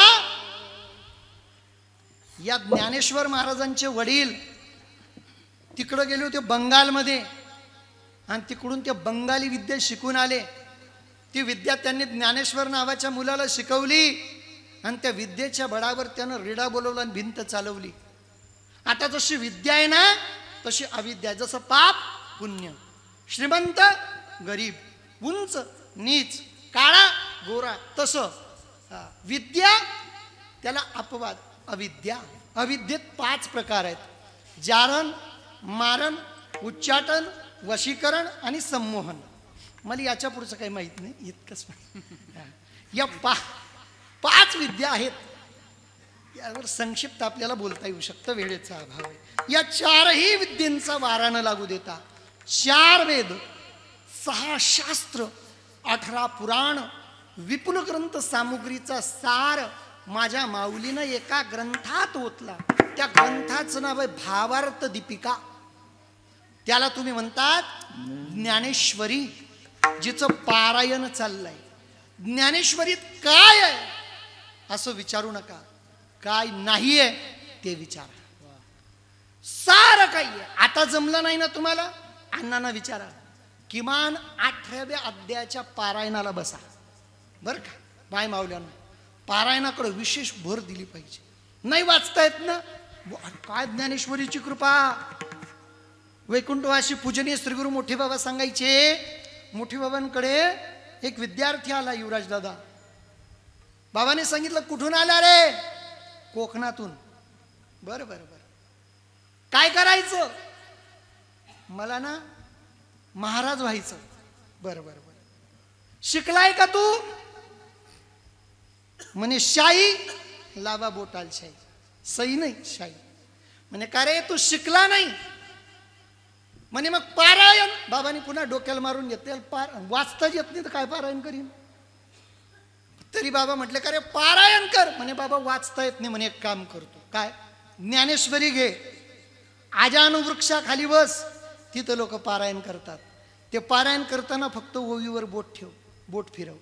या ज्ञानेश्वर महाराजांचे वडील तिकडे गेले होते बंगालमध्ये आणि तिकडून ते बंगाली विद्या शिकून आले. ती विद्या त्यांनी ज्ञानेश्वर नावाच्या मुलाला शिकवली आणि त्या विद्येच्या बळावर त्यानं रेडा बोलवला आणि भिंत चालवली. आता जशी विद्या आहे ना तशी अविद्या. जसं पाप पुण्य, श्रीमंत गरीब, उंच नीच, काळा गोरा, तसं विद्या त्याला अपवाद अविद्या. अविद्येत 5 प्रकार आहेत: जारण, मारण, उच्चाटन, वशीकरण आणि संमोहन. मला याच्या पुढचं काही माहित नाही, इतकंच. या 5 विद्या आहेत. यावर संक्षिप्त आपल्याला बोलता येऊ शकतं, वेळेचा अभाव आहे. या 4ही विद्येंचा वारा न लागू देता 4 वेद, 6 शास्त्र, 18 पुराण, विपुल ग्रंथ सामुग्रीचा सार माझ्या माऊलीनं एका ग्रंथात ओतला. त्या ग्रंथाचं नाव आहे भावार्थ दीपिका. त्याला तुम्ही म्हणतात ज्ञानेश्वरी, जिचं पारायण चाललंय. ज्ञानेश्वरीत काय आहे असं विचारू नका, काय नाहीये ते विचारा. सारं काही आहे. आता जमलं नाही ना तुम्हाला, अण्णांना विचारा. किमान 8व्या अध्यायाच्या पारायणाला बसा, बरं का. बाय मावल्यानं पारायणाकडे विशेष भर दिली पाहिजे. नाही वाचता येत ना, काय ज्ञानेश्वरीची कृपा. वैकुंठवासी पूजनीय श्रीगुरु मोठे बाबा सांगायचे, मोठे बाबांकडे एक विद्यार्थी आला, युवराज दादा. बाबाने सांगितलं, कुठून आला रे? कोकणातून. बरं बरं बरं, काय करायचं? मला ना महाराज व्हायचं. बरं बरं बरं, शिकलाय का तू? म्हणे शाही. लावा बोटाल शाही. सही नाही, शाही. म्हणे का रे तू शिकला नाही? म्हणे मग पारायण. बाबांनी पुन्हा डोक्याला मारून घेतले, वाचताच येत नाही तर काय पारायण करीन? तरी बाबा म्हटले, का रे पारायण कर. म्हणे बाबा वाचता येत नाही. म्हणे एक काम करतो. काय? ज्ञानेश्वरी घे, आजानु वृक्षाखाली बस, तिथं लोक पारायण करतात. ते पारायण करताना फक्त ओवीवर बोट ठेव, बोट फिरव,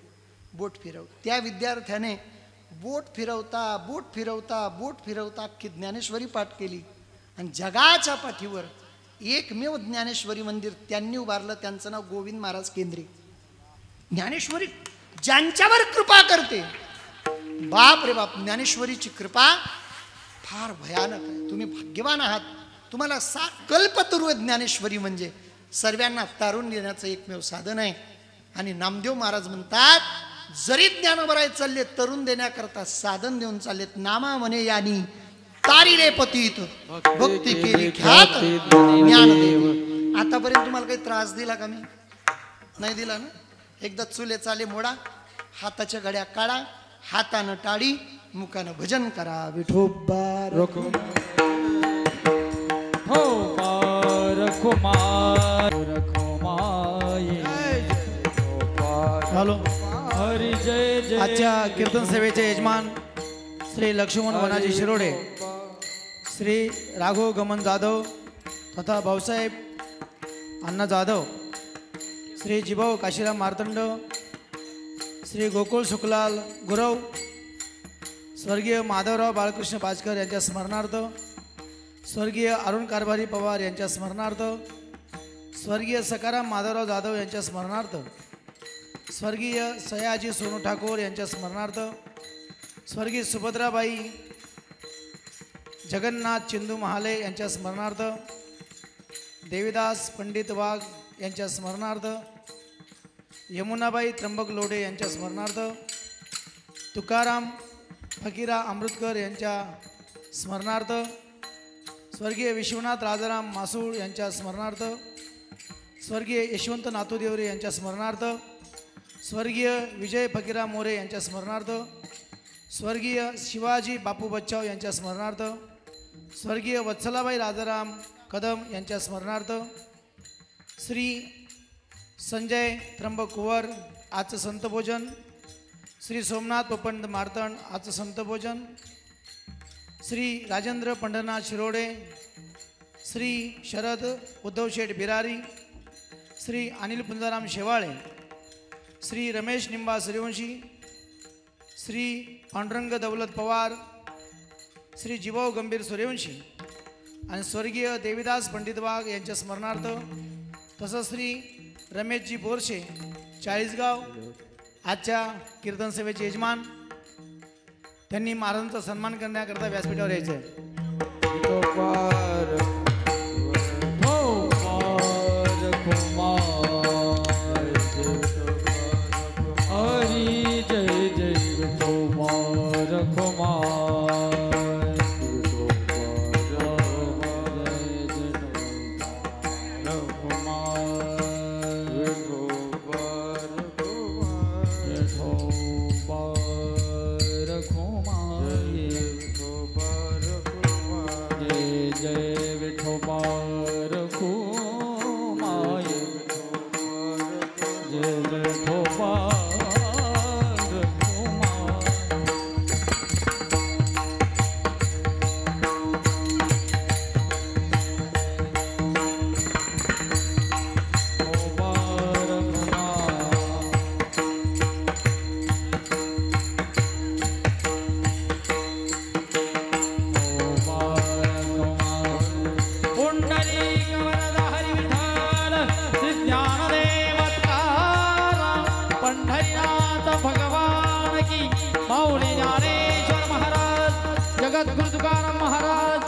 बोट फिरव. त्या विद्यार्थ्याने बोट फिरवता बोट फिरवता बोट फिरवता अख्खी ज्ञानेश्वरी पाठ केली. आणि जगाच्या पाठीवर एकमेव ज्ञानेश्वरी मंदिर त्यांनी उभारलं. त्यांचं नाव गोविंद महाराज केंद्रे. ज्ञानेश्वरी ज्यांच्यावर कृपा करते, बाप रे बाप, ज्ञानेश्वरीची कृपा फार भयानक आहे. तुम्ही भाग्यवान आहात. तुम्हाला कल्पतरू आहे ज्ञानेश्वरी. म्हणजे सर्वांना तारून देण्याचं एकमेव साधन आहे. आणि नामदेव महाराज म्हणतात, जरी ज्ञानोबराय चालले तरुण देण्याकरता साधन देऊन चाललेत. नामा म्हणे यानी तारी रे पतीत भक्ती केली ख्यात ज्ञानदेव. आतापर्यंत तुम्हाला काही त्रास दिला का? मी नाही दिला ना. एकदा चुले चाले मोडा, हाताच्या घड्या काढा, हातानं टाळी मुखानं भजन करा विठोबा रखो हो रखो माये हॅलो हरी जय जय आजच्या कीर्तन सेवेचे यजमान श्री लक्ष्मण वनाजी शिरोडे, श्री राघव गमन जाधव तथा भाऊसाहेब अण्णा जाधव, श्री जिभाऊ काशीराम मार्तंड, श्री गोकुळ सुखलाल गुरव, स्वर्गीय माधवराव बाळकृष्ण बाजकर यांच्या स्मरणार्थ, स्वर्गीय अरुण कारभारी पवार यांच्या स्मरणार्थ, स्वर्गीय सकाराम माधवराव जाधव यांच्या स्मरणार्थ, स्वर्गीय सयाजी सोनू ठाकूर यांच्या स्मरणार्थ, स्वर्गीय सुभद्राबाई जगन्नाथ चिंदू महाले यांच्या स्मरणार्थ, देवीदास पंडित वाघ यांच्या स्मरणार्थ, यमुनाबाई त्र्यंबक लोढे यांच्या स्मरणार्थ, तुकाराम फकीरा अमृतकर यांच्या स्मरणार्थ, स्वर्गीय विश्वनाथ राजाराम मासूळ यांच्या स्मरणार्थ, स्वर्गीय यशवंत नातूदेवरे यांच्या स्मरणार्थ, स्वर्गीय विजय फकीरा मोरे यांच्या स्मरणार्थ, स्वर्गीय शिवाजी बापू बच्चाव यांच्या स्मरणार्थ, स्वर्गीय वत्सलाबाई राजाराम कदम यांच्या स्मरणार्थ, श्री संजय त्र्यंबक कुंवर आजचं संतभोजन, श्री सोमनाथ पोपंड मार्तंड आजचं संतभोजन, श्री राजेंद्र पंढरनाथ शिरोडे, श्री शरद उद्धवशेठ बिरारी, श्री अनिल पुंजाराम शेवाळे, श्री रमेश निंबा सूर्यवंशी, श्री पांडुरंग दौलत पवार, श्री जिभाऊ गंभीर सूर्यवंशी आणि स्वर्गीय देवीदास पंडित वाघ यांच्या स्मरणार्थ, तसंच श्री रमेशजी बोरशे चाळीसगाव आजच्या कीर्तन सेवेचे यजमान, त्यांनी महाराजांचा सन्मान करण्याकरता व्यासपीठावर यायचं आहे. हरी जय जय जगद्गुरु तुकाराम महाराज,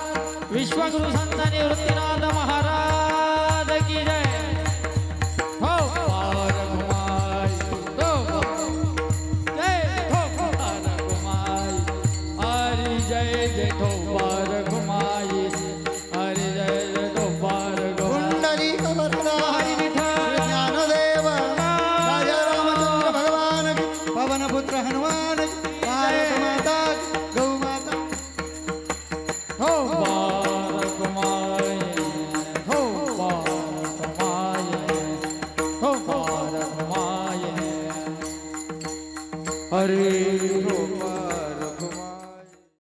विश्वगुरु संत निवृत्तीनाथ महाराज की जय. हो पारकुमाई, हो जय हो पारकुमाई, हरि जय जय हो पारकुमाई, हरि जय जय हो पारकुमाई. पुंडलिक वरदा हरि विठ्ठल ज्ञानदेव राजा रामचंद्र भगवान की, पवन पुत्र हनुमान की, भारत माता की, गौ माता हो पारकुमाई, हो पारकुमाई, हो पारकुमाई. हरे